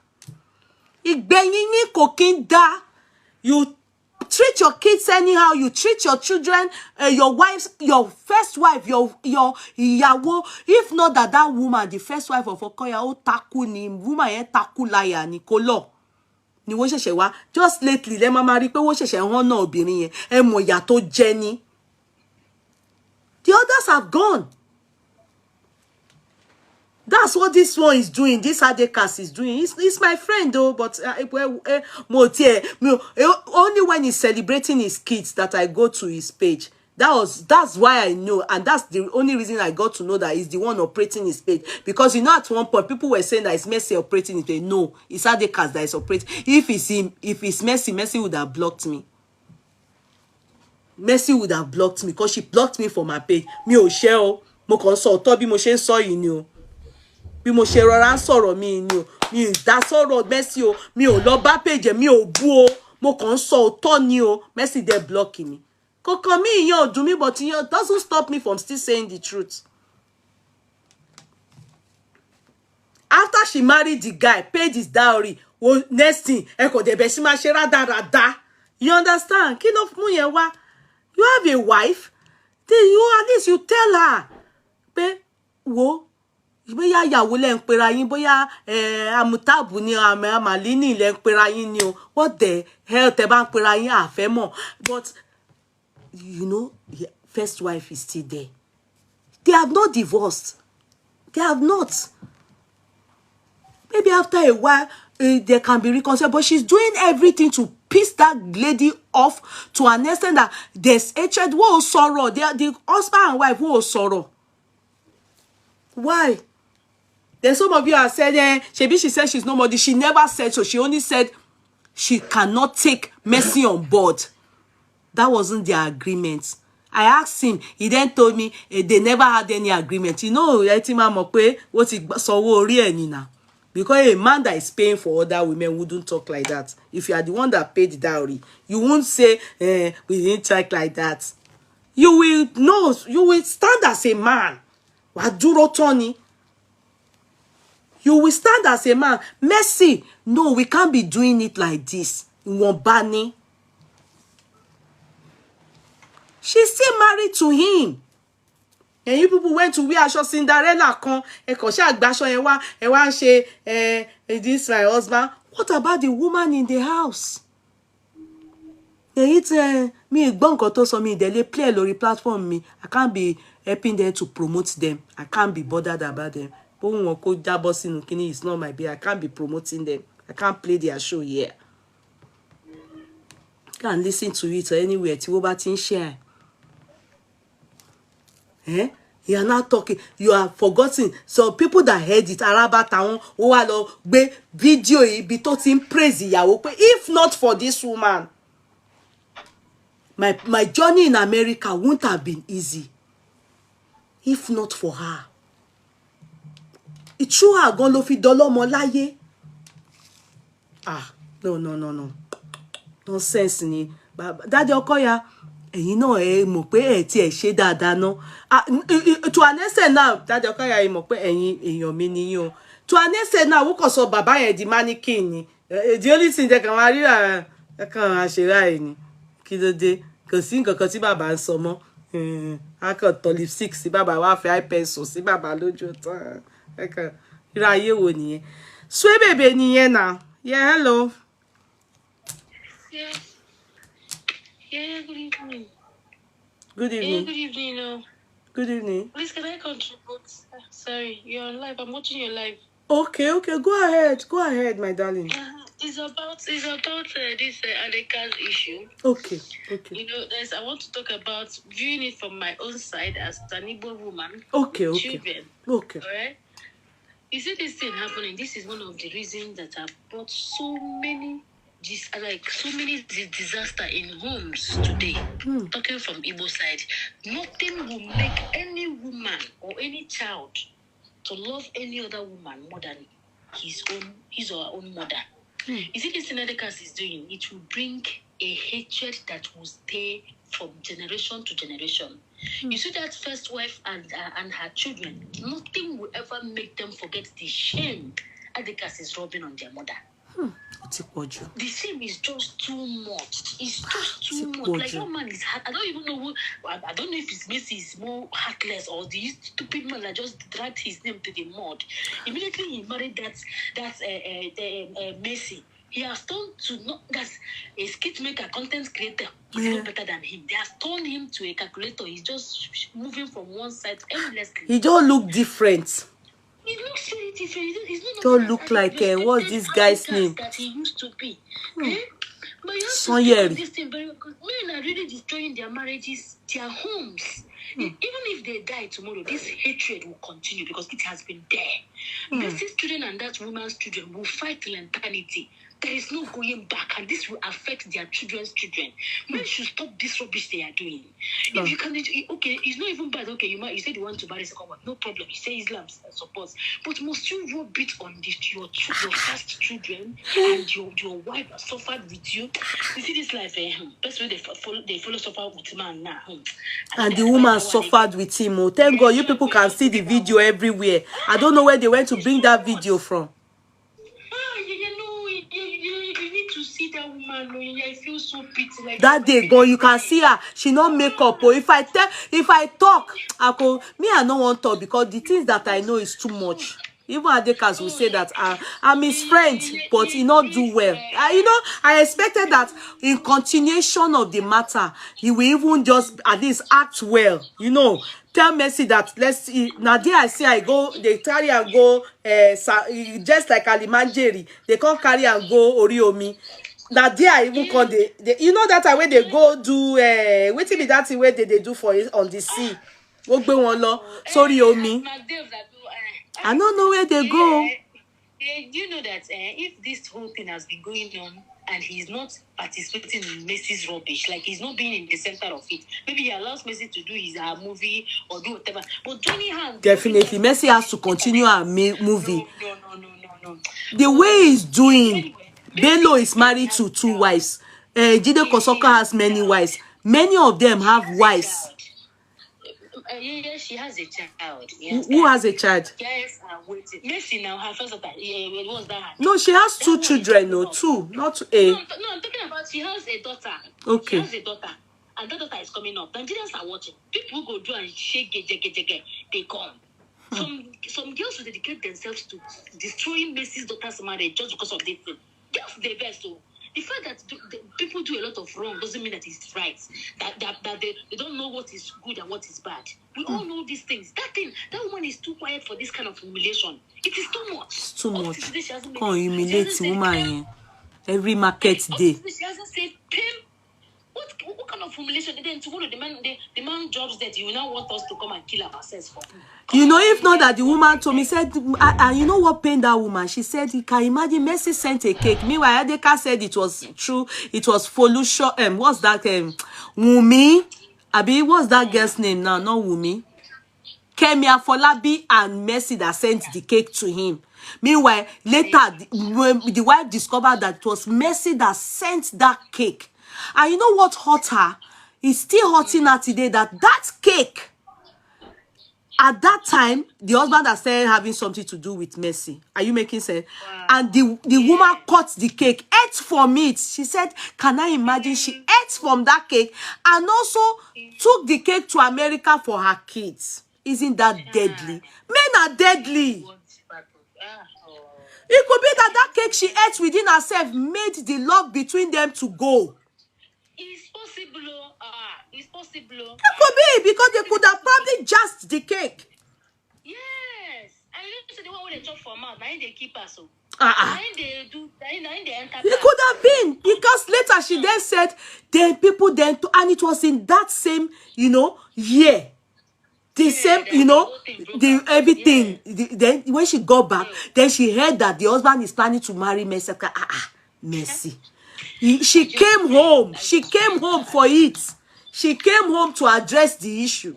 Ìgbẹ̀yìn yín kò kì í dá. You treat your kids anyhow. You treat your children, your wives, your first wife, your ìyàwó. If not that woman, the first wife of Okoya, ó takú ni woman yẹn takú láyà ni kò lọ. Ni wọ́n ṣẹ̀ṣẹ̀ wá. Just lately, lẹ́ máa rí pé wọ́n ṣẹ̀ṣẹ̀ hàn náà obìnrin yẹn. Ẹ mọ̀ ìyà tó jẹ ni. The others have gone. That's what this one is doing. This Adekaz is doing. He's my friend though, but only when he's celebrating his kids that I go to his page. That's why I know, and that's the only reason I got to know that he's the one operating his page. Because you know, at one point people were saying that it's Mercy operating his page. No, it's Adekaz that is operating. If it's him, if it's Mercy, Mercy would have blocked me. Mercy would have blocked me because she blocked me for my page. Mi ò ṣe o, mo kàn sọ ọ̀tọ̀ bí mo ṣe ń sọ yìí ni o. Bí mo ṣe rọra ń sọ̀rọ̀ mi ni o. Mi ò dá sọ̀rọ̀ Mercy o. Mi ò lọ bá page, mi ò bú o. Mo kàn sọ ọ̀tọ̀ ni o. Mercy dey blocking me. Koko mi ìyẹn ò dùn mí, but ìyẹn doesn't stop me from still saying the truth. After she married the guy, paid his dowry, well, next thing, eko de besi ma ṣe rada. You understand? Kí ló mú yẹn wá? You have a wife, then you at least you tell her, pé wo, bóyá ìyàwó lẹ ń pera yín, bóyá amutabu ni amalini lẹ ń pera yín ni o. What the hell tẹ́ bá ń pera yín àfẹ́ mọ̀. But you know, first wife is still there. They have not divorced. They have not. Maybe after a while, there can be reconciled, but she's doing everything to piss that lady off to an extent that there's hatred. Whoa, sorrow. They are the husband and wife. Whoa, sorrow. Why? Then some of you are saying, she said she's nobody. She never said so. She only said she cannot take Mercy on board. That wasn't their agreement. I asked him. He then told me they never had any agreement. You know, what he saw now. Because a man that is paying for other women wouldn't talk like that. If you are the one that paid the dowry, you won't say, we didn't talk like that. You will know, you will stand as a man. Waduro Tony. You will stand as a man. Mercy, no, we can't be doing it like this. Wambani. She's still married to him. And you people went to wear aṣọ Cinderella kan, ṣá gbaṣọ yẹn wá, ẹ wá ṣe this my husband. What about the woman in the house? Me gbọ́ nǹkan tó sọ mi délé play lórí platform mi. I can't be helping them to promote them. I can't be bothered about them. Bó wọn kó jábọ́ sínú kíní, it's not my bed. I can't be promoting them. I can't play their show here. You can listen to it anywhere tí wọ́n bá ti ń share. You are not talking. You are forgotten. So people that heard it, Araba Town, who are the video, be taught praise ìyàwó pé if not for this woman, my journey in America wouldn't have been easy. If not for her, it's true. Her gan ló fi dọ́lọ́mọ láyé. No. Nonsense ni. Daddy Okoya. You know, mọ̀ pé tí ẹ ṣe dáadáa ná. To an extent now, Daddy Okoya mọ̀ pé èèyàn mi ni yín o. To an extent now, wọ́n kàn sọ bàbá yẹn di mannequin ni. The only thing that can máa rí kan àṣírà ẹ̀ ni. Kí ló dé? Kò sí nǹkan kan tí bàbá ń sọ mọ́. A kàn tọ lipstick sí bàbá wá fi xp0sed sí bàbá lójú tán. Irú ayé wo nìyẹn? Sway baby nìyẹn now. Yeah, hello. Yeah. Yeah, good evening. Good evening. Yeah, good evening. Good evening. Please, can I contribute? Sorry, you're on live. I'm watching your live. Okay. Go ahead, my darling. It's about this Adekaz issue. Okay. You know, I want to talk about viewing it from my own side as an Igbo woman. Okay. Children. Okay. All right. You see this thing happening. This is one of the reasons that have brought so many disaster in homes today. Talking from Igbo side, nothing will make any woman or any child to love any other woman more than his or her own mother. You see this thing Adekaz is doing, it will bring a hatred that will stay from generation to generation. You see that first wife and her children, nothing will ever make them forget the shame Adekaz is rubbing on their mother. The shame is just too much. It's just too much. Like that man is hard. I don't even know who. I don't know if it's Mercy is more heartless or the stupid man that just dragged his name to the mud. Immediately he married that Mercy. He has turned to not that's a skit maker, content creator. He's no better than him. They have turned him to a calculator. He's just moving from one side endlessly. He don't look different. He looks very different. He's not don't look like what's this guy's name? That he used to be. But you have to speak on this thing very because men are really destroying their marriages, their homes. Even if they die tomorrow, this hatred will continue because it has been there. Mercy's children and that woman's children will fight till eternity. There is no going back, and this will affect their children's children. Men should stop this rubbish they are doing. If you can, okay, it's not even bad. Okay, you said you want to marry second one, no problem. You say Islam supports, but must you rub it on your first children and your wife has suffered with you? You see this life, best way they follow suffer with man now. And the woman suffered with him. Oh, thank God you people can see the video everywhere. I don't know where they went to bring that video from. I feel so pity. Like that day go, you can see her. She not make up. Oh, if I talk, I go. Me, I don't want to talk because the things that I know is too much. Even Adekaz will say that I'm his friend, but he not do well. You know, I expected that in continuation of the matter, he will even just at least act well. You know, tell Mercy that let's see. Now there I see I go, they carry and go, just like Alimanjeri, they can't carry and go Oriomi. Now there I even call the you know that way they go do wait till be that way they do for it on the sea. Sorry Omi. I don't know where they go. Do you know that if this whole thing has been going on and he's not participating in Mercy's rubbish, like he's not being in the center of it, maybe he allows Mercy to do his movie or do whatever. But joining hands, definitely Mercy has to continue her movie. No. The way he's doing, Bello is married to 2 wives. Jide Kosoko has many wives. Many of them have wives. Yes, she has a child. Who has a child? Yes, Mercy now, her first daughter. What was that? No, she has 2 children. No, 2, not a. No, I'm talking about she has a daughter. Okay. She has a daughter. And that daughter is coming up. Nigerians are watching. People go do and shake, they come. Some girls will dedicate themselves to destroying Mercy's daughter's marriage just because of this thing. That's the best. So the fact that people do a lot of wrong doesn't mean that it's right. That they don't know what is good and what is bad. We all know these things. That woman is too quiet for this kind of humiliation. It is too much. It's too much. Can't humiliate woman every market day. She hasn't said pim. What kind of humiliation? Then tomorrow the man jobs that you now want us to come and kill ourselves for. You know, if not that the woman told me, said, and you know what pained that woman? She said, you can imagine Mercy sent a cake. Meanwhile, Adekaz said it was true. It was Folusho. What's that? Wumi. Abi, what's that girl's name now? Not Wumi. Kemia Folabi and Mercy that sent the cake to him. Meanwhile, later, when the wife discovered that it was Mercy that sent that cake. And you know what hurt her? It's still hurting her today that cake, at that time, the husband has started having something to do with Mercy. Are you making sense? Wow. And the woman cut the cake, ate from it. She said, can I imagine? She ate from that cake and also took the cake to America for her kids. Isn't that deadly? Men are deadly. It could be that cake she ate within herself made the love between them to go. It's possible. It's possible. It could be because they could have probably just the cake. Yes. I know the one where they chop for mouth. Now they keep us so. They enter. It could have been because later she then said, then people then and it was in that same, you know, year. The same, you know, everything. Then when she got back, then she heard that the husband is planning to marry Mercy. Mercy. She came home. She came home for it. She came home to address the issue.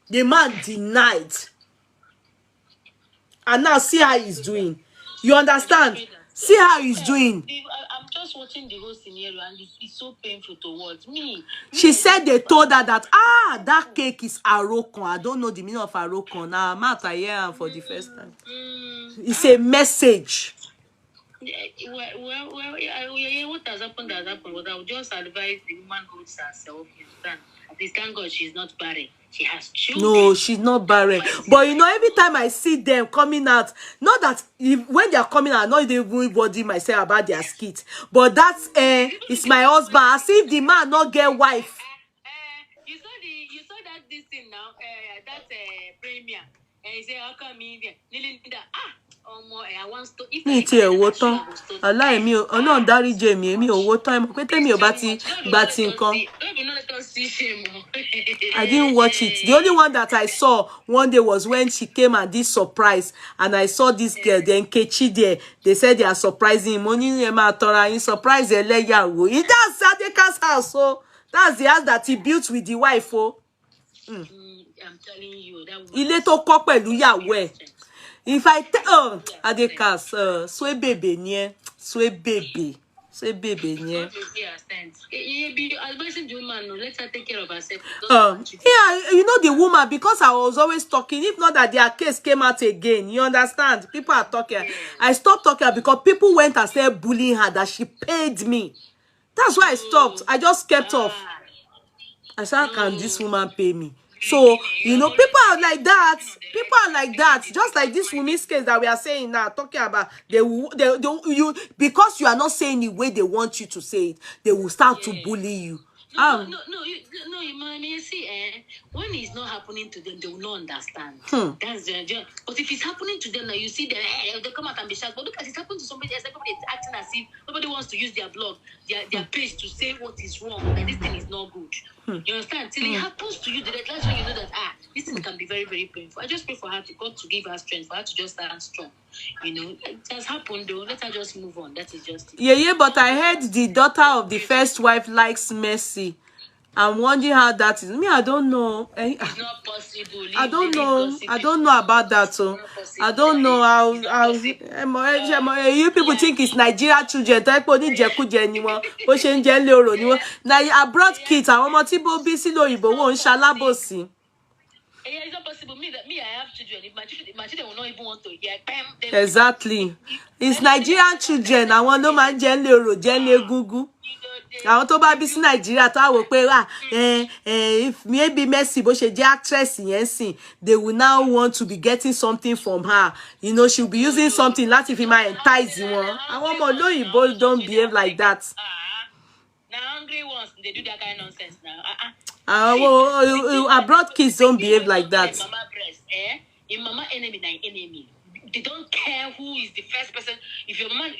The man denied. And now see how he's doing. You understand? See how he's doing. I'm just watching the whole scenario and it's so painful to watch. She said they told her that, that cake is arokon. I don't know the meaning of arokon. Now I'm out here for the first time. It's a message. Well, what has happened has happened. But I would just advise the woman who holds herself. You understand? At least thank God she's not barren. She has children. No, she's not barren. But you know, every time I see them coming out, not that when they are coming out, not everybody myself about their skit. But that's it's my husband. As if the man not get wife. You saw that this thing now. That premium. And he said, how come me? ní ti ẹ̀wò tán aláìmí ọlọ́run dáríjì èmi owó tán ẹ mọ̀ pé tèmi ò bá ti gba ti nǹkan. I didn't watch it. The only one that I saw one day was when she came and did surprise, and I saw this girl, then Kechi there. They said they are surprising him. Money in surprise Eleyawo. That's Adekaz house, so that's the house that he built with the wife. Oh, I'm telling you that. Ilé tó kọ́ pẹ̀lú ìyàwó ẹ̀. If I tell Adekaz, sweet baby nie, sweet baby. Say baby, yeah. Yeah, you know the woman, because I was always talking. If not that their case came out again, you understand? People are talking. I stopped talking because people went and started bullying her that she paid me. That's why I stopped. I just kept off. I said, how can this woman pay me? So, you know, people are like that. People are like that. Just like this woman's case that we are saying now, talking about, you because you are not saying the way they want you to say it, they will start to bully you. No, you see, when it's not happening to them, they will not understand. That's the but if it's happening to them, now you see them, they come out and be shocked. But look at it's happening to somebody else. Everybody is acting as if nobody wants to use their blog, their page to say what is wrong, that this thing is not good. You understand? Till it happens to you, that's when you know that this thing can be very, very painful. I just pray for her to God to give her strength, for her to just stand strong. You know, it has happened though. Let her just move on. That is just it. Yeah, but I heard the daughter of the first wife likes Mercy. I'm wondering how that is. Me, I don't know. It's not possible. I don't know. I don't know about that. So I don't know how you people think it's Nigeria children. Now abroad kids. I want to be it's not possible. Me, I have children. If my children will not even want to hear them. Exactly. It's Nigerian children. I want no man gugu. Àwọn tó bá bí sí Nigeria tó wò pé if maybe Mercy bó ṣe jẹ́ actress yẹn sìn, they will now want to be getting something from her. You know, she'll be using something láti fi máa entice wọn. Àwọn ọmọ olóyìnbó don't behave like that. Now hungry ones, they do that kind of nonsense now. Abroad kids don't behave like that. Mama breast, Your mama enemy, na enemy. They don't care who is the first person. If your mama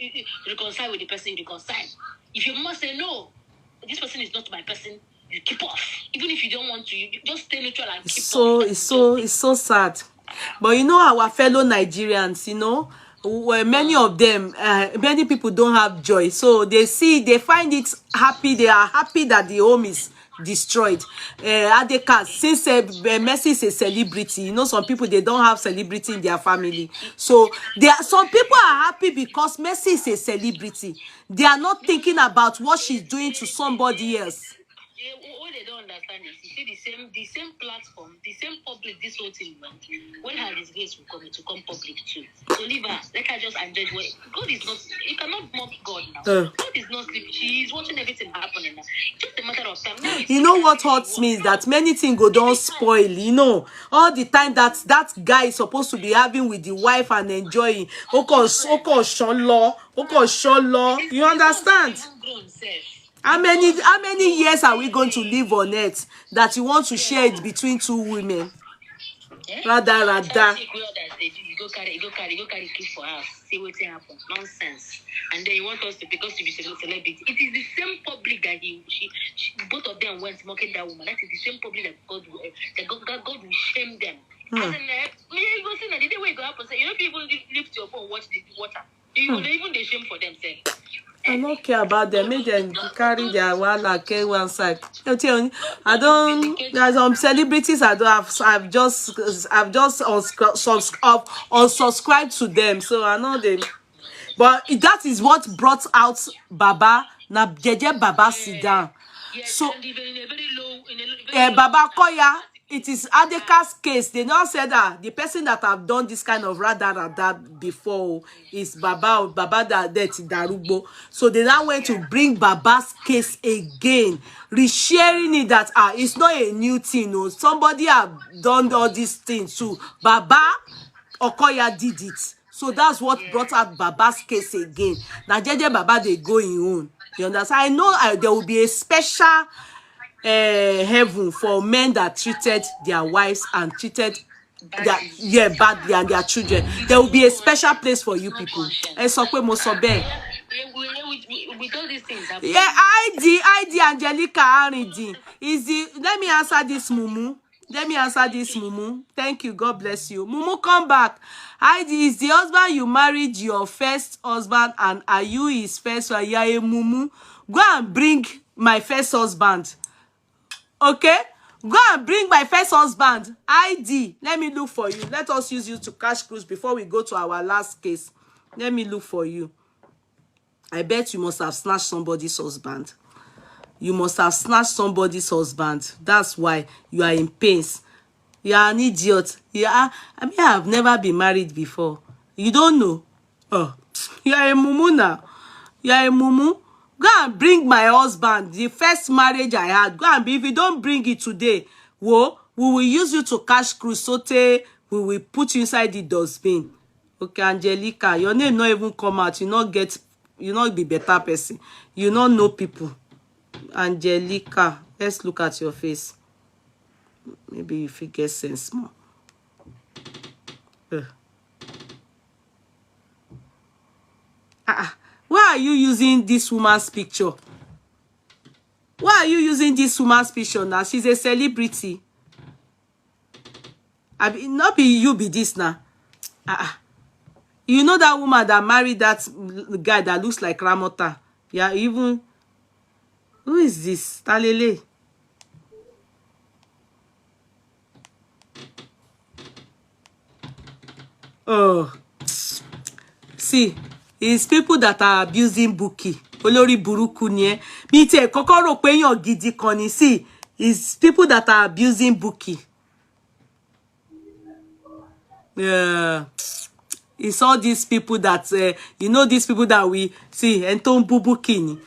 reconcile with the person, you reconcile. If your mama say no, this person is not my person, you keep off. Even if you don't want to, you just stay neutral and keep off. It's so sad. But you know our fellow Nigerians, you know, many of them, many people don't have joy. So they find it happy. They are happy that the home is destroyed. Adekaz, since Mercy is a celebrity, you know, some people, they don't have celebrity in their family. So some people are happy because Mercy is a celebrity. They are not thinking about what she's doing to somebody else. What they don't understand is, you see, the same platform, the same public, this whole thing went. When her disgrace will come, it will come public too. So leave her. Let her just enjoy what God is not. You cannot mock God now. God is not sleeping. She is watching everything happening now. Just a matter of time. Now, you know what hurts me is that many things go don't spoil. You know, all the time that guy is supposed to be having with the wife and enjoying. You understand? How many years are we going to live on earth that you want to share it between two women? Rather. You go carry keep for us. See what happen. Nonsense. And then you want us to, because to be celebrity. It is the same public that she both of them went mocking that woman. That is the same public that God will shame them. And then you go see that the day where you go up and say, you know, people lift your phone, watch the water. Even they shame for themselves. I don't care about them. Make them carry their one side. I don't. There's some celebrities I don't have. I've just unsubscribed to them, so I know them. But that is what brought out Baba. Na Jeje Baba sit down. So Baba Koya. It is Adekaz's case. They now said that the person that have done this kind of rada before is Baba that Darubo. So they now went to bring Baba's case again, resharing it that it's not a new thing. No, somebody have done all these things too. Baba Okoya did it. So that's what brought out Baba's case again. Now Jeje Baba they go in own. You understand? I know there will be a special heaven for men that treated their wives and treated badly. Yeah, badly, and their children. There will be a special place for you people. With all these things happening. Yeah, ID Angelica Arindi. Let me answer this, Mumu. Thank you. God bless you. Mumu, come back. ID, is the husband you married your first husband, and are you his first wife? Yeah, Mumu. Go and bring my first husband. Okay? Go and bring my first husband. ID. Let me look for you. Let us use you to cash cruise before we go to our last case. Let me look for you. I bet you must have snatched somebody's husband. You must have snatched somebody's husband. That's why you are in pains. You are an idiot. I have never been married before. You don't know? Oh, you are a mumu now. You are a mumu. Go and bring my husband. The first marriage I had. Go and if you don't bring it today, we will use you to cash cruise. We will put you inside the dustbin. Okay, Angelica, your name not even come out. You not be better person. You not know people. Angelica, let's look at your face. Maybe if you get sense more. Why are you using this woman's picture? Why are you using this woman's picture now? She's a celebrity. Not be you be this now. You know that woman that married that guy that looks like Ramota? Yeah, even... Who is this? Talele. Oh. See, it's people that are abusing Buki. Olórí burúkú ni ẹ́. Mi tí ẹ kọ́kọ́ rò pé èèyàn gidi kan ni. See, it's people that are abusing Buki. It's all these people that, these people that we see, and Tom Bubuki ni.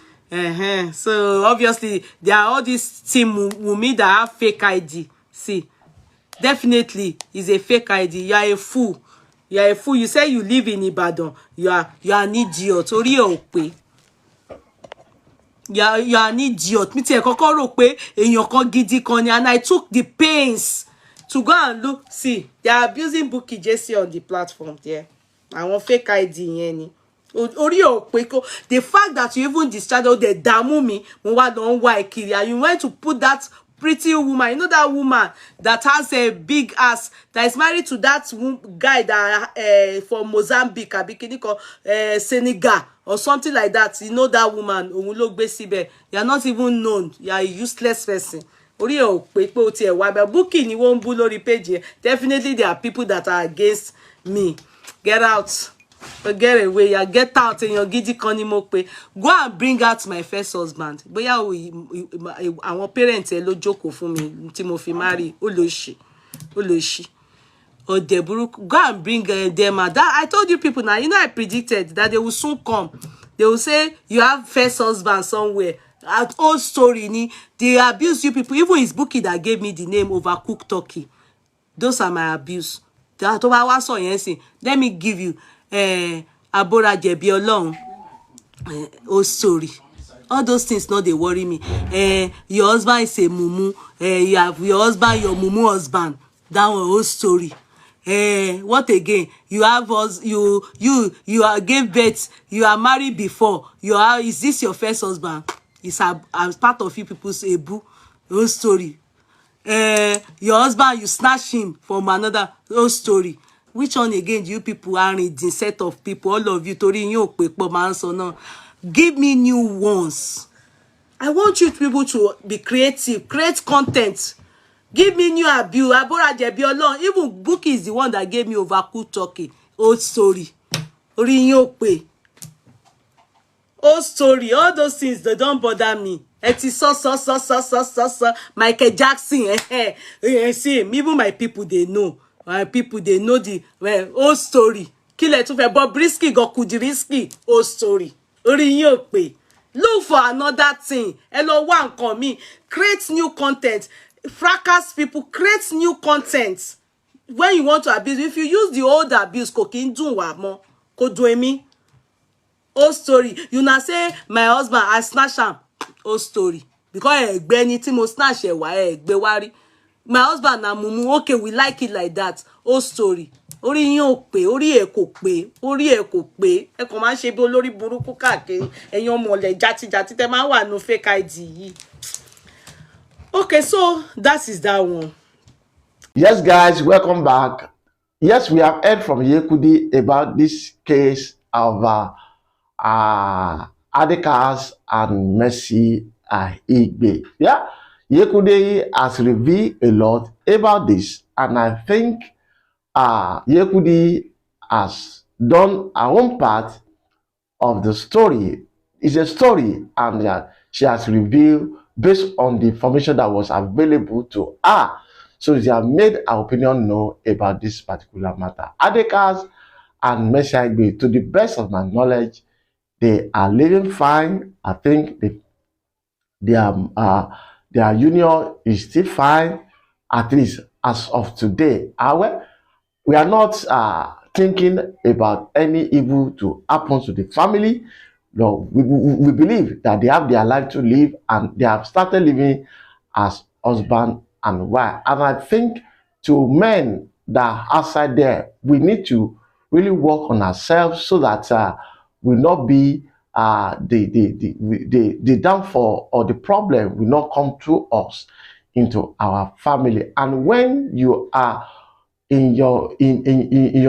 So obviously there are all these team Wumi that have fake ID. See, definitely is a fake ID. You are a fool. You are a fool. You say you live in Ibadan. You are an idiot. Ori o pe. You are an idiot. Mi ti e kọ́kọ́ rò pé èèyàn kan gidi kan ni, and I took the pains to go and look. See, they are abusing Buki JC on the platform there. I want fake ID yẹn ni. The fact that you even discharged all the damu mi, and you went to put that pretty woman, you know that woman that has a big ass, that is married to that guy that from Mozambique, Senegal or something like that. You know that woman, you are not even known. You are a useless person. Booking you won't bully page. Definitely there are people that are against me. Get out. Get away, ya get out in your giddy conny mope. Go and bring out my first husband. But yeah, our parents lo joko for me. Timothy marry Oloshi. Or Deburuk. Go and bring them out. That I told you people now. You know I predicted that they will soon come. They will say you have first husband somewhere. At old story ni they abuse you people. Even his bookie that gave me the name Overcooked Turkey. Those are my abuse. Let me give you Abora Jebi Olorun. Oh, sorry. All those things not they worry me. Your husband is a mumu. You have your husband, your mumu husband. That one whole story. What again? You have you are gave birth. You are married before. Is this your first husband? It's as part of you people's ebu. Whole story. Your husband, you snatch him from another whole story. Which one again do you people are in the set of people? All of you, Tori, you no. Give me new ones. I want you people to be creative, create content. Give me new abuse. Abora Jebi Olorun. Even Buki is the one that gave me Overcooked Turkey. Old story. Old story. All those things, they don't bother me. It is so Michael Jackson. See, even my people, they know. My people, they know the old story. Kill it to Bobrisky go Kudi old story. Look for another thing. Hello, one come me. Create new content. Fracas people, create new content. When you want to abuse, if you use the old abuse, cooking do what more. Ko do me. Old story. You now say my husband, I snatch him. Old story. Because anything mo snatch my husband na mumu. Okay, we like it like that. old story orí yín ò pé orí ẹ kò pé orí ẹ kò pé ẹ kàn máa ń ṣe bí olórí burúkú káàkiri ẹ̀yin ọmọọ̀lẹ̀ játijàti tẹ́ máa ń wà nù fake id yìí. Okay, so that is that one. Yes, guys, welcome back. Yes, we have heard from YeyeKudi about this case of Adekaz and Mercy Aigbe. Yeah, YeyeKudi has revealed a lot about this, and I think YeyeKudi has done her own part of the story. It's a story, and she has revealed based on the information that was available to her. So she has made her opinion known about this particular matter. Adekaz and Mercy Aigbe, to the best of my knowledge, they are living fine. I think their union is still fine, at least as of today. However, we are not thinking about any evil to happen to the family. No, we believe that they have their life to live, and they have started living as husband and wife. And I think to men that are outside there, we need to really work on ourselves so that we not be the downfall or the problem will not come through us into our family. And when you are in your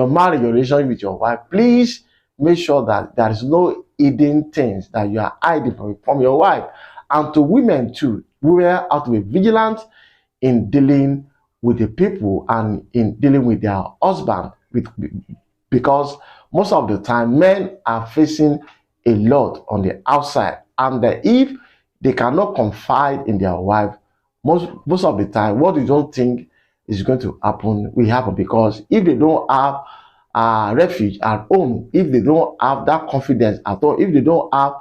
marriage relationship with your wife, please make sure that there is no hidden things that you are hiding from your wife. And to women too, women have to be vigilant in dealing with the people and in dealing with their husband, because most of the time men are facing a lot on the outside, and if they cannot confide in their wife, most of the time what you don't think is going to happen will happen, because if they don't have refuge at home, if they don't have that confidence at all, if they don't have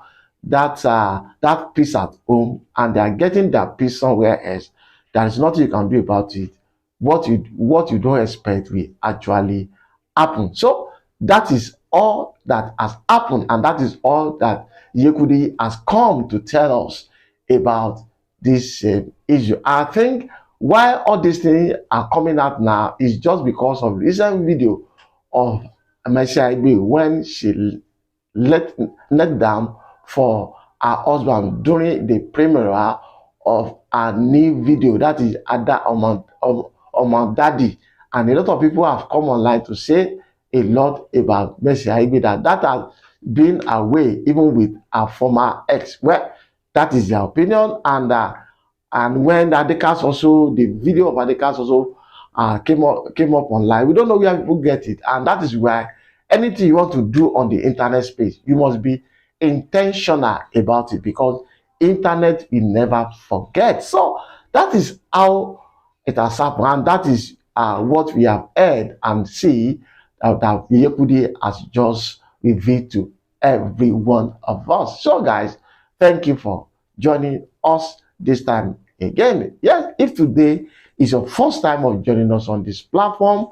that peace at home, and they are getting that peace somewhere else, there is nothing you can do about it. What you don't expect will actually happen. So that is all that has happened, and that is all that YeyeKudi has come to tell us about this issue. I think why all these things are coming out now is just because of recent video of Mercy Aigbe when she let down for her husband during the premiere of a new video, that is Ada Omo Daddy. And a lot of people have come online to say a lot about Mercy Aigbe, that has been away even with her former ex. Well, that is their opinion. And when Adekaz also, the video of Adekaz also came up online, we don't know where people get it. And that is why anything you want to do on the internet space, you must be intentional about it, because internet will never forget. So that is how it has happened, and that is what we have heard and see that YeyeKudi has just revealed to every one of us. So guys, thank you for joining us this time again. Yes, if today is your first time of joining us on this platform,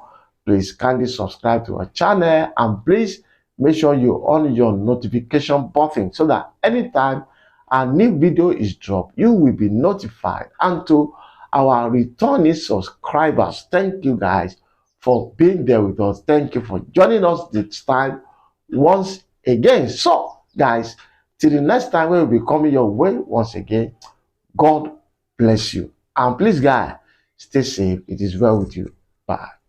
please kindly subscribe to our channel, and please make sure you on your notification button so that anytime a new video is dropped, you will be notified. And to our returning subscribers, thank you guys for being there with us. Thank you for joining us this time once again. So guys, till the next time we will be coming your way once again, God bless you. And please guys, stay safe. It is well with you. Bye.